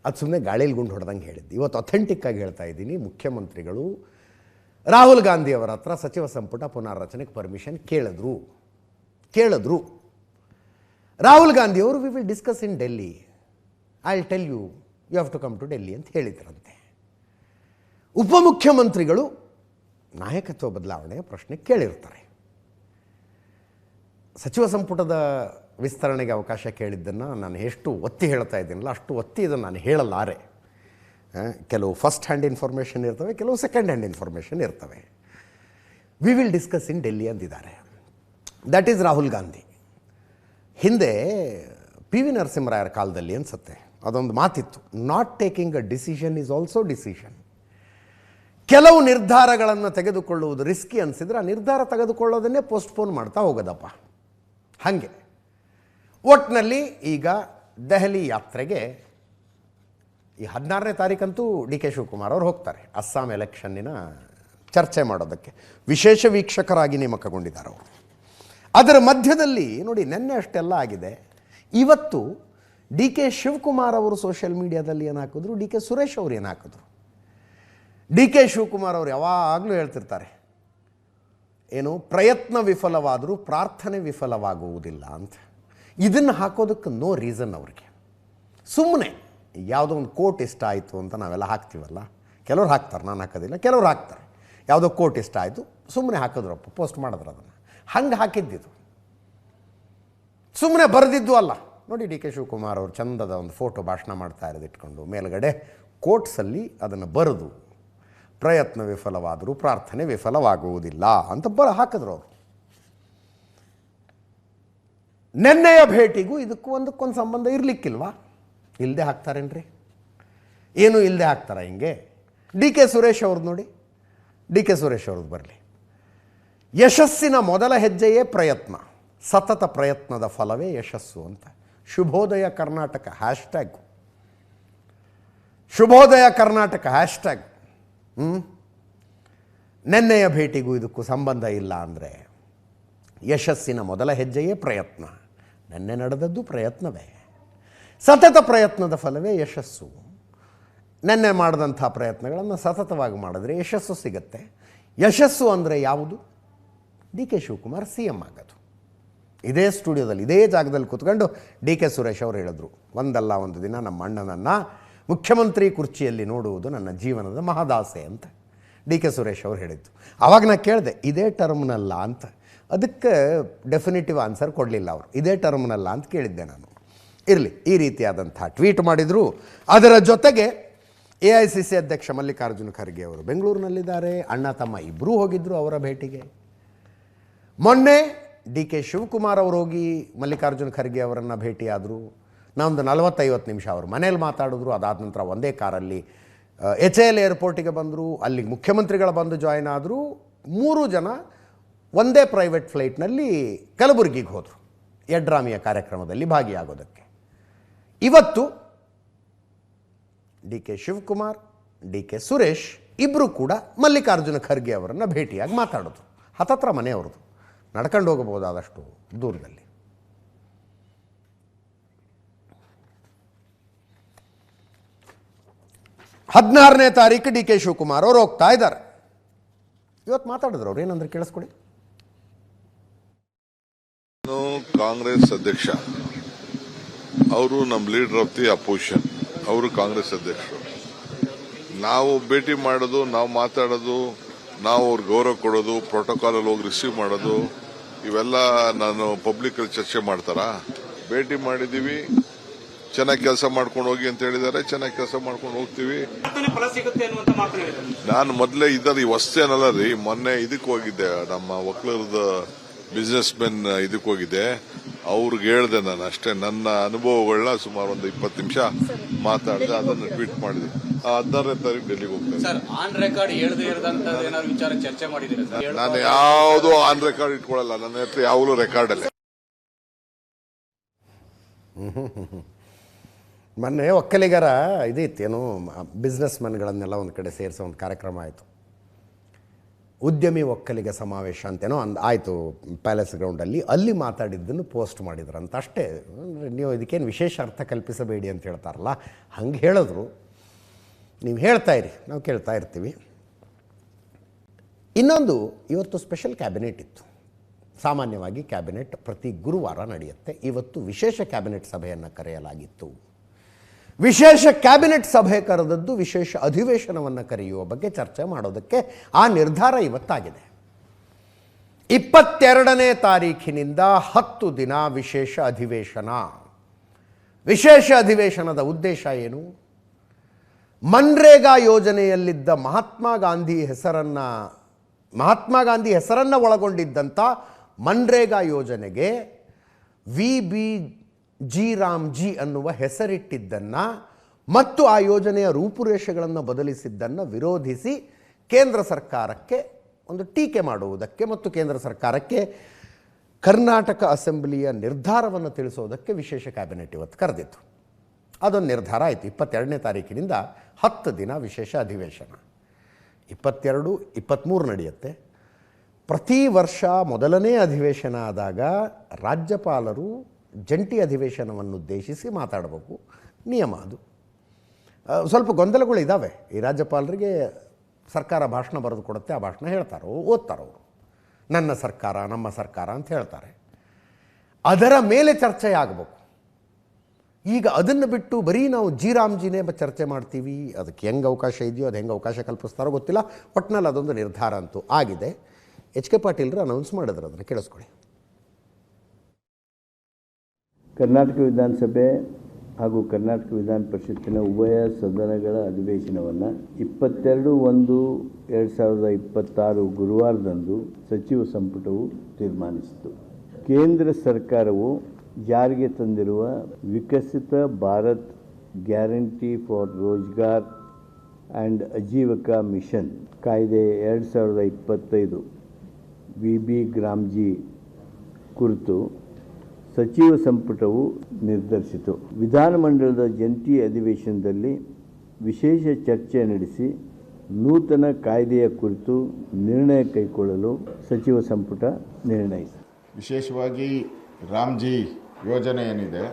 ಅದು ಸುಮ್ಮನೆ ಗಾಳಿಲಿ ಗುಂಡು ಹೊಡೆದಂಗೆ ಹೇಳಿದ್ದು. ಇವತ್ತು ಅಥೆಂಟಿಕ್ಕಾಗಿ ಹೇಳ್ತಾ ಇದ್ದೀನಿ, ಮುಖ್ಯಮಂತ್ರಿಗಳು ರಾಹುಲ್ ಗಾಂಧಿ ಅವರ ಹತ್ರ ಸಚಿವ ಸಂಪುಟ ಪುನರ್ರಚನೆಗೆ ಪರ್ಮಿಷನ್ ಕೇಳಿದ್ರು. ರಾಹುಲ್ ಗಾಂಧಿ ಅವರು we will discuss in Delhi, I will tell you have to come to Delhi ಅಂತ ಹೇಳಿದ್ರಂತೆ. ಉಪಮುಖ್ಯಮಂತ್ರಿಗಳು ನಾಯಕತ್ವ ಬದಲಾವಣೆಯ ಪ್ರಶ್ನೆ ಕೇಳಿರ್ತಾರೆ. ಸಚಿವ ಸಂಪುಟದ ವಿಸ್ತರಣೆಗೆ ಅವಕಾಶ ಕೇಳಿದ್ದನ್ನು ನಾನು ಎಷ್ಟು ಒತ್ತಿ ಹೇಳ್ತಾ ಇದ್ದೀನಲ್ಲ ಅಷ್ಟು ಒತ್ತಿ ಇದನ್ನು ನಾನು ಹೇಳಲಾರೆ. ಕೆಲವು ಫಸ್ಟ್ ಹ್ಯಾಂಡ್ ಇನ್ಫಾರ್ಮೇಷನ್ ಇರ್ತವೆ, ಕೆಲವು ಸೆಕೆಂಡ್ ಹ್ಯಾಂಡ್ ಇನ್ಫಾರ್ಮೇಷನ್ ಇರ್ತವೆ. We will discuss in Delhi ಅಂದಿದ್ದಾರೆ. That is Rahul Gandhi. ಹಿಂದೆ PV ನರಸಿಂಹರಾಯರ ಕಾಲದಲ್ಲಿ ಅನಿಸುತ್ತೆ ಅದೊಂದು ಮಾತಿತ್ತು, not taking a decision is also decision. ಕೆಲವು ನಿರ್ಧಾರಗಳನ್ನು ತೆಗೆದುಕೊಳ್ಳುವುದು ರಿಸ್ಕಿ ಅನಿಸಿದ್ರೆ ಆ ನಿರ್ಧಾರ ತೆಗೆದುಕೊಳ್ಳೋದನ್ನೇ ಪೋಸ್ಟ್ಪೋನ್ ಮಾಡ್ತಾ ಹೋಗೋದಪ್ಪ. ಹಾಗೆ ಒಟ್ಟಿನಲ್ಲಿ ಈಗ ದೆಹಲಿ ಯಾತ್ರೆಗೆ ಈ 16ನೇ ತಾರೀಕಂತೂ DK ಶಿವಕುಮಾರ್ ಅವರು ಹೋಗ್ತಾರೆ. ಅಸ್ಸಾಂ ಎಲೆಕ್ಷನ್ನಿನ ಚರ್ಚೆ ಮಾಡೋದಕ್ಕೆ ವಿಶೇಷ ವೀಕ್ಷಕರಾಗಿ ನೇಮಕಗೊಂಡಿದ್ದಾರೆ ಅವರು. ಅದರ ಮಧ್ಯದಲ್ಲಿ ನೋಡಿ, ನಿನ್ನೆ ಅಷ್ಟೆಲ್ಲ ಆಗಿದೆ. ಇವತ್ತು ಡಿ ಕೆ ಶಿವಕುಮಾರ್ ಅವರು ಸೋಷಿಯಲ್ ಮೀಡಿಯಾದಲ್ಲಿ ಏನು ಹಾಕಿದ್ರು, ಡಿ ಕೆ ಸುರೇಶ್ ಅವರು ಏನು ಹಾಕಿದ್ರು. ಡಿ ಕೆ ಶಿವಕುಮಾರ್ ಅವರು ಯಾವಾಗಲೂ ಹೇಳ್ತಿರ್ತಾರೆ ಏನು, ಪ್ರಯತ್ನ ವಿಫಲವಾದರೂ ಪ್ರಾರ್ಥನೆ ವಿಫಲವಾಗುವುದಿಲ್ಲ ಅಂತ. ಇದನ್ನು ಹಾಕೋದಕ್ಕೆ ನೋ ರೀಸನ್ ಅವ್ರಿಗೆ. ಸುಮ್ಮನೆ ಯಾವುದೋ ಒಂದು ಕೋಟ್ ಇಷ್ಟ ಆಯಿತು ಅಂತ ನಾವೆಲ್ಲ ಹಾಕ್ತೀವಲ್ಲ, ಕೆಲವ್ರು ಹಾಕ್ತಾರೆ, ನಾನು ಹಾಕೋದಿಲ್ಲ, ಕೆಲವ್ರು ಹಾಕ್ತಾರೆ. ಯಾವುದೋ ಕೋಟ್ ಇಷ್ಟ ಆಯಿತು ಸುಮ್ಮನೆ ಹಾಕಿದ್ರಪ್ಪ, ಪೋಸ್ಟ್ ಮಾಡಿದ್ರು ಅದನ್ನು. ಹಂಗೆ ಹಾಕಿದ್ದಿದ್ದು, ಸುಮ್ಮನೆ ಬರೆದಿದ್ದು ಅಲ್ಲ. ನೋಡಿ ಡಿ ಕೆ ಶಿವಕುಮಾರ್ ಅವರು ಚಂದದ ಒಂದು ಫೋಟೋ ಭಾಷಣ ಮಾಡ್ತಾ ಇರೋದು ಇಟ್ಕೊಂಡು ಮೇಲ್ಗಡೆ ಕೋಟ್ಸಲ್ಲಿ ಅದನ್ನು ಬರೆದು ಪ್ರಯತ್ನ ವಿಫಲವಾದರೂ ಪ್ರಾರ್ಥನೆ ವಿಫಲವಾಗುವುದಿಲ್ಲ ಅಂತ ಹಾಕಿದ್ರು ಅವರು. ನೆನ್ನೆಯ ಭೇಟಿಗೂ ಇದಕ್ಕೂ ಒಂದಕ್ಕೊಂದು ಸಂಬಂಧ ಇರಲಿಕ್ಕಿಲ್ವಾ? ಇಲ್ಲದೆ ಹಾಕ್ತಾರೇನ್ರಿ? ಏನೂ ಇಲ್ಲದೆ ಹಾಕ್ತಾರ ಹಿಂಗೆ? ಡಿ ಕೆ ಸುರೇಶ್ ಅವ್ರದ್ದು ನೋಡಿ, ಡಿ ಕೆ ಸುರೇಶ್ ಅವ್ರದ್ದು ಬರಲಿ. ಯಶಸ್ಸಿನ ಮೊದಲ ಹೆಜ್ಜೆಯೇ ಪ್ರಯತ್ನ, ಸತತ ಪ್ರಯತ್ನದ ಫಲವೇ ಯಶಸ್ಸು ಅಂತ. ಶುಭೋದಯ ಕರ್ನಾಟಕ ಹ್ಯಾಶ್ಟ್ಯಾಗ್, ಶುಭೋದಯ ಕರ್ನಾಟಕ ಹ್ಯಾಶ್ಟ್ಯಾಗ್. ನೆನ್ನೆಯ ಭೇಟಿಗೂ ಇದಕ್ಕೂ ಸಂಬಂಧ ಇಲ್ಲ ಅಂದರೆ ಯಶಸ್ಸಿನ ಮೊದಲ ಹೆಜ್ಜೆಯೇ ಪ್ರಯತ್ನ. ನೆನ್ನೆ ನಡೆದದ್ದು ಪ್ರಯತ್ನವೇ, ಸತತ ಪ್ರಯತ್ನದ ಫಲವೇ ಯಶಸ್ಸು. ನೆನ್ನೆ ಮಾಡಿದಂಥ ಪ್ರಯತ್ನಗಳನ್ನು ಸತತವಾಗಿ ಮಾಡಿದ್ರೆ ಯಶಸ್ಸು ಸಿಗತ್ತೆ. ಯಶಸ್ಸು ಅಂದರೆ ಯಾವುದು? D K Shivakumar C M ಆಗೋದು. ಇದೇ ಸ್ಟುಡಿಯೋದಲ್ಲಿ ಇದೇ ಜಾಗದಲ್ಲಿ ಕೂತ್ಕೊಂಡು ಡಿ ಕೆ ಸುರೇಶ್ ಅವರು ಹೇಳಿದ್ರು, ಒಂದಲ್ಲ ಒಂದು ದಿನ ನಮ್ಮ ಅಣ್ಣನನ್ನು ಮುಖ್ಯಮಂತ್ರಿ ಕುರ್ಚಿಯಲ್ಲಿ ನೋಡುವುದು ನನ್ನ ಜೀವನದ ಮಹದಾಸೆ ಅಂತ ಡಿ ಕೆ ಸುರೇಶ್ ಅವರು ಹೇಳಿದ್ದು. ಆವಾಗ ನಾನು ಕೇಳಿದೆ ಇದೇ ಟರ್ಮ್ನಲ್ಲ ಅಂತ. ಅದಕ್ಕೆ ಡೆಫಿನಿಟಿವ್ ಆನ್ಸರ್ ಕೊಡಲಿಲ್ಲ ಅವರು. ಇದೇ ಟರ್ಮ್ನಲ್ಲ ಅಂತ ಕೇಳಿದ್ದೆ ನಾನು. ಇರಲಿ, ಈ ರೀತಿಯಾದಂಥ ಟ್ವೀಟ್ ಮಾಡಿದರು. ಅದರ ಜೊತೆಗೆ AICC ಅಧ್ಯಕ್ಷ ಮಲ್ಲಿಕಾರ್ಜುನ ಖರ್ಗೆ ಅವರು ಬೆಂಗಳೂರಿನಲ್ಲಿದ್ದಾರೆ. ಅಣ್ಣ ತಮ್ಮ ಇಬ್ಬರೂ ಹೋಗಿದ್ದರು ಅವರ ಭೇಟಿಗೆ. ಮೊನ್ನೆ ಡಿ ಕೆ ಶಿವಕುಮಾರ್ ಅವರು ಹೋಗಿ ಮಲ್ಲಿಕಾರ್ಜುನ ಖರ್ಗೆ ಅವರನ್ನು ಭೇಟಿಯಾದರು. ನಾವೊಂದು 40-50 ನಿಮಿಷ ಅವರು ಮನೇಲಿ ಮಾತಾಡಿದ್ರು. ಅದಾದ ನಂತರ ಒಂದೇ ಕಾರಲ್ಲಿ HAL ಏರ್ಪೋರ್ಟಿಗೆ ಬಂದರು. ಅಲ್ಲಿಗೆ ಮುಖ್ಯಮಂತ್ರಿಗಳು ಬಂದು ಜಾಯ್ನ್ ಆದರು. 3 ಜನ ಒಂದೇ ಪ್ರೈವೇಟ್ ಫ್ಲೈಟ್ನಲ್ಲಿ ಕಲಬುರಗಿಗೆ ಹೋದರು ಯಡ್ರಾಮಿಯ ಕಾರ್ಯಕ್ರಮದಲ್ಲಿ ಭಾಗಿಯಾಗೋದಕ್ಕೆ. ಇವತ್ತು D K Shivakumar, D K Suresh ಇಬ್ಬರು ಕೂಡ ಮಲ್ಲಿಕಾರ್ಜುನ ಖರ್ಗೆ ಅವರನ್ನು ಭೇಟಿಯಾಗಿ ಮಾತಾಡೋದು. ಹತ್ತತ್ರ ಮನೆಯವ್ರದ್ದು, ನಡ್ಕೊಂಡು ಹೋಗಬಹುದಾದಷ್ಟು ದೂರದಲ್ಲಿ. ಹದಿನಾರನೇ ತಾರೀಕು ಡಿ ಕೆ ಶಿವಕುಮಾರ್ ಅವರು ಹೋಗ್ತಾ ಇದ್ದಾರೆ. ಇವತ್ತು ಮಾತಾಡಿದ್ರು ಅವ್ರು, ಏನಂದ್ರೆ ಕೇಳಿಸ್ಕೊಡಿ. ಕಾಂಗ್ರೆಸ್ ಅಧ್ಯಕ್ಷ ಅವರು ನಮ್ಮ ಲೀಡರ್ ಆಫ್ ದಿ ಅಪೋಸಿಷನ್, ಅವರು ಕಾಂಗ್ರೆಸ್ ಅಧ್ಯಕ್ಷರು. ನಾವು ಭೇಟಿ ಮಾಡೋದು, ನಾವು ಮಾತಾಡೋದು, ನಾವು ಅವ್ರಿಗೆ ಗೌರವ ಕೊಡೋದು, ಪ್ರೋಟೋಕಾಲ್ ಅಲ್ಲಿ ಹೋಗಿ ರಿಸೀವ್ ಮಾಡೋದು, ಇವೆಲ್ಲ ನಾನು ಪಬ್ಲಿಕ್ ಅಲ್ಲಿ ಚರ್ಚೆ ಮಾಡ್ತಾರ? ಭೇಟಿ ಮಾಡಿದೀವಿ, ಚೆನ್ನಾಗಿ ಕೆಲಸ ಮಾಡ್ಕೊಂಡು ಹೋಗಿ ಅಂತ ಹೇಳಿದ್ದಾರೆ, ಚೆನ್ನಾಗಿ ಕೆಲಸ ಮಾಡ್ಕೊಂಡು ಹೋಗ್ತೀವಿ. ನಾನು ಮೊದಲೇ ಇದ್ದಾರೆ, ಈ ಹೊಸ್ತೇನಲ್ಲ ರೀ, ಮೊನ್ನೆ ಇದಕ್ಕೆ ಹೋಗಿದ್ದೆ, ನಮ್ಮ ಒಕ್ಕಲರದ ಬಿಸ್ನೆಸ್ ಮೆನ್ ಇದಕ್ಕೆ ಹೋಗಿದ್ದೆ. ಅವ್ರಿಗೆ ಹೇಳ್ದೆ ನಾನು ಅಷ್ಟೇ, ನನ್ನ ಅನುಭವಗಳನ್ನ ಸುಮಾರು ಒಂದು 20 ನಿಮಿಷ ಮಾತಾಡಿದೆ, ಅದನ್ನು ಟ್ವೀಟ್ ಮಾಡಿದೆ. 16ನೇ ತಾರೀಕು ಡೆಲ್ಲಿಗೆ ಹೋಗ್ತೇನೆ. ನಾನು ಯಾವುದು ಆನ್ ರೆಕಾರ್ಡ್ ಇಟ್ಕೊಳ್ಳಲ್ಲ, ನನ್ನ ಹತ್ರ ಯಾವಾಗಲೂ ರೆಕಾರ್ಡ್ ಅಲ್ಲೇ. ಮೊನ್ನೆ ಒಕ್ಕಲಿಗರ ಇದಿತ್ತೇನು, ಬಿಸ್ನೆಸ್ ಮೆನ್ಗಳನ್ನೆಲ್ಲ ಒಂದು ಕಡೆ ಸೇರಿಸೋ ಒಂದು ಕಾರ್ಯಕ್ರಮ ಆಯಿತು. ಉದ್ಯಮಿ ಒಕ್ಕಲಿಗ ಸಮಾವೇಶ ಅಂತೇನೋ ಆಯಿತು ಪ್ಯಾಲೇಸ್ ಗ್ರೌಂಡಲ್ಲಿ. ಅಲ್ಲಿ ಮಾತಾಡಿದ್ದನ್ನು ಪೋಸ್ಟ್ ಮಾಡಿದ್ರಂತ ಅಷ್ಟೇ. ನೀವು ಇದಕ್ಕೇನು ವಿಶೇಷ ಅರ್ಥ ಕಲ್ಪಿಸಬೇಡಿ ಅಂತ ಹೇಳ್ತಾರಲ್ಲ, ಹಂಗೆ ಹೇಳಿದ್ರು. ನೀವು ಹೇಳ್ತಾ ಇರಿ, ನಾವು ಕೇಳ್ತಾ ಇರ್ತೀವಿ. ಇನ್ನೊಂದು, ಇವತ್ತು ಸ್ಪೆಷಲ್ ಕ್ಯಾಬಿನೆಟ್ ಇತ್ತು. ಸಾಮಾನ್ಯವಾಗಿ ಕ್ಯಾಬಿನೆಟ್ ಪ್ರತಿ ಗುರುವಾರ ನಡೆಯುತ್ತೆ. ಇವತ್ತು ವಿಶೇಷ ಕ್ಯಾಬಿನೆಟ್ ಸಭೆಯನ್ನು ಕರೆಯಲಾಗಿತ್ತು. ವಿಶೇಷ ಕ್ಯಾಬಿನೆಟ್ ಸಭೆ ಕರೆದದ್ದು ವಿಶೇಷ ಅಧಿವೇಶನವನ್ನು ಕರೆಯುವ ಬಗ್ಗೆ ಚರ್ಚೆ ಮಾಡೋದಕ್ಕೆ ಆ ನಿರ್ಧಾರ ಇವತ್ತಾಗಿದೆ. 22ನೇ ತಾರೀಖಿನಿಂದ 10 ದಿನ ವಿಶೇಷ ಅಧಿವೇಶನ. ವಿಶೇಷ ಅಧಿವೇಶನದ ಉದ್ದೇಶ ಏನು? ಮನ್ರೇಗಾ ಯೋಜನೆಯಲ್ಲಿದ್ದ ಮಹಾತ್ಮ ಗಾಂಧಿ ಹೆಸರನ್ನು ಒಳಗೊಂಡಿದ್ದಂಥ ಮನ್ರೇಗಾ ಯೋಜನೆಗೆ VBG ರಾಮ್ಜಿ ಅನ್ನುವ ಹೆಸರಿಟ್ಟಿದ್ದನ್ನು ಮತ್ತು ಆ ಯೋಜನೆಯ ರೂಪುರೇಷೆಗಳನ್ನು ಬದಲಿಸಿದ್ದನ್ನು ವಿರೋಧಿಸಿ ಕೇಂದ್ರ ಸರ್ಕಾರಕ್ಕೆ ಒಂದು ಟೀಕೆ ಮಾಡುವುದಕ್ಕೆ ಮತ್ತು ಕೇಂದ್ರ ಸರ್ಕಾರಕ್ಕೆ ಕರ್ನಾಟಕ ಅಸೆಂಬ್ಲಿಯ ನಿರ್ಧಾರವನ್ನು ತಿಳಿಸೋದಕ್ಕೆ ವಿಶೇಷ ಕ್ಯಾಬಿನೆಟ್ ಇವತ್ತು ಕರೆದಿತ್ತು. ಅದೊಂದು ನಿರ್ಧಾರ ಆಯಿತು. 22ನೇ ತಾರೀಕಿನಿಂದ 10 ದಿನ ವಿಶೇಷ ಅಧಿವೇಶನ. 22, 23 ನಡೆಯುತ್ತೆ. ಪ್ರತಿ ವರ್ಷ ಮೊದಲನೇ ಅಧಿವೇಶನ ಆದಾಗ ರಾಜ್ಯಪಾಲರು ಜಂಟಿ ಅಧಿವೇಶನವನ್ನು ಉದ್ದೇಶಿಸಿ ಮಾತಾಡಬೇಕು, ನಿಯಮ ಅದು. ಸ್ವಲ್ಪ ಗೊಂದಲಗಳು ಇದ್ದಾವೆ. ಈ ರಾಜ್ಯಪಾಲರಿಗೆ ಸರ್ಕಾರ ಭಾಷಣ ಬರೆದು ಕೊಡುತ್ತೆ, ಆ ಭಾಷಣ ಹೇಳ್ತಾರೋ ಓದ್ತಾರೋ ಅವರು, ನನ್ನ ಸರ್ಕಾರ ನಮ್ಮ ಸರ್ಕಾರ ಅಂತ ಹೇಳ್ತಾರೆ. ಅದರ ಮೇಲೆ ಚರ್ಚೆ ಆಗಬೇಕು. ಈಗ ಅದನ್ನು ಬಿಟ್ಟು ಬರೀ ನಾವು ರಾಮ್ಜಿನೇ ಚರ್ಚೆ ಮಾಡ್ತೀವಿ, ಅದಕ್ಕೆ ಹೆಂಗೆ ಅವಕಾಶ ಇದೆಯೋ ಅದು ಹೆಂಗೆ ಅವಕಾಶ ಕಲ್ಪಿಸ್ತಾರೋ ಗೊತ್ತಿಲ್ಲ. ಒಟ್ಟಿನಲ್ಲಿ ಅದೊಂದು ನಿರ್ಧಾರ ಅಂತೂ ಆಗಿದೆ. ಎಚ್ ಕೆ ಪಾಟೀಲ್ರು ಅನೌನ್ಸ್ ಮಾಡಿದ್ರು, ಅದನ್ನು ಕೇಳಿಸ್ಕೊಳ್ಳಿ. ಕರ್ನಾಟಕ ವಿಧಾನಸಭೆ ಹಾಗೂ ಕರ್ನಾಟಕ ವಿಧಾನ ಪರಿಷತ್ತಿನ ಉಭಯ ಸದನಗಳ ಅಧಿವೇಶನವನ್ನು 22/1/2026 ಗುರುವಾರದಂದು ಸಚಿವ ಸಂಪುಟವು ತೀರ್ಮಾನಿಸಿತು. ಕೇಂದ್ರ ಸರ್ಕಾರವು ಜಾರಿಗೆ ತಂದಿರುವ Viksit Bharat guarantee for Rozgar and Ajeevika mission ಕಾಯ್ದೆ 2025 ವಿ ಗ್ರಾಮ್ಜಿ ಕುರಿತು ಸಚಿವ ಸಂಪುಟವು ನಿರ್ಧರಿಸಿತು. ವಿಧಾನಮಂಡಲದ ಜಂಟಿ ಅಧಿವೇಶನದಲ್ಲಿ ವಿಶೇಷ ಚರ್ಚೆ ನಡೆಸಿ ನೂತನ ಕಾಯ್ದೆಯ ಕುರಿತು ನಿರ್ಣಯ ಕೈಗೊಳ್ಳಲು ಸಚಿವ ಸಂಪುಟ ನಿರ್ಣಯಿಸಿತು. ವಿಶೇಷವಾಗಿ ರಾಮ್ಜಿ ಯೋಜನೆ ಏನಿದೆ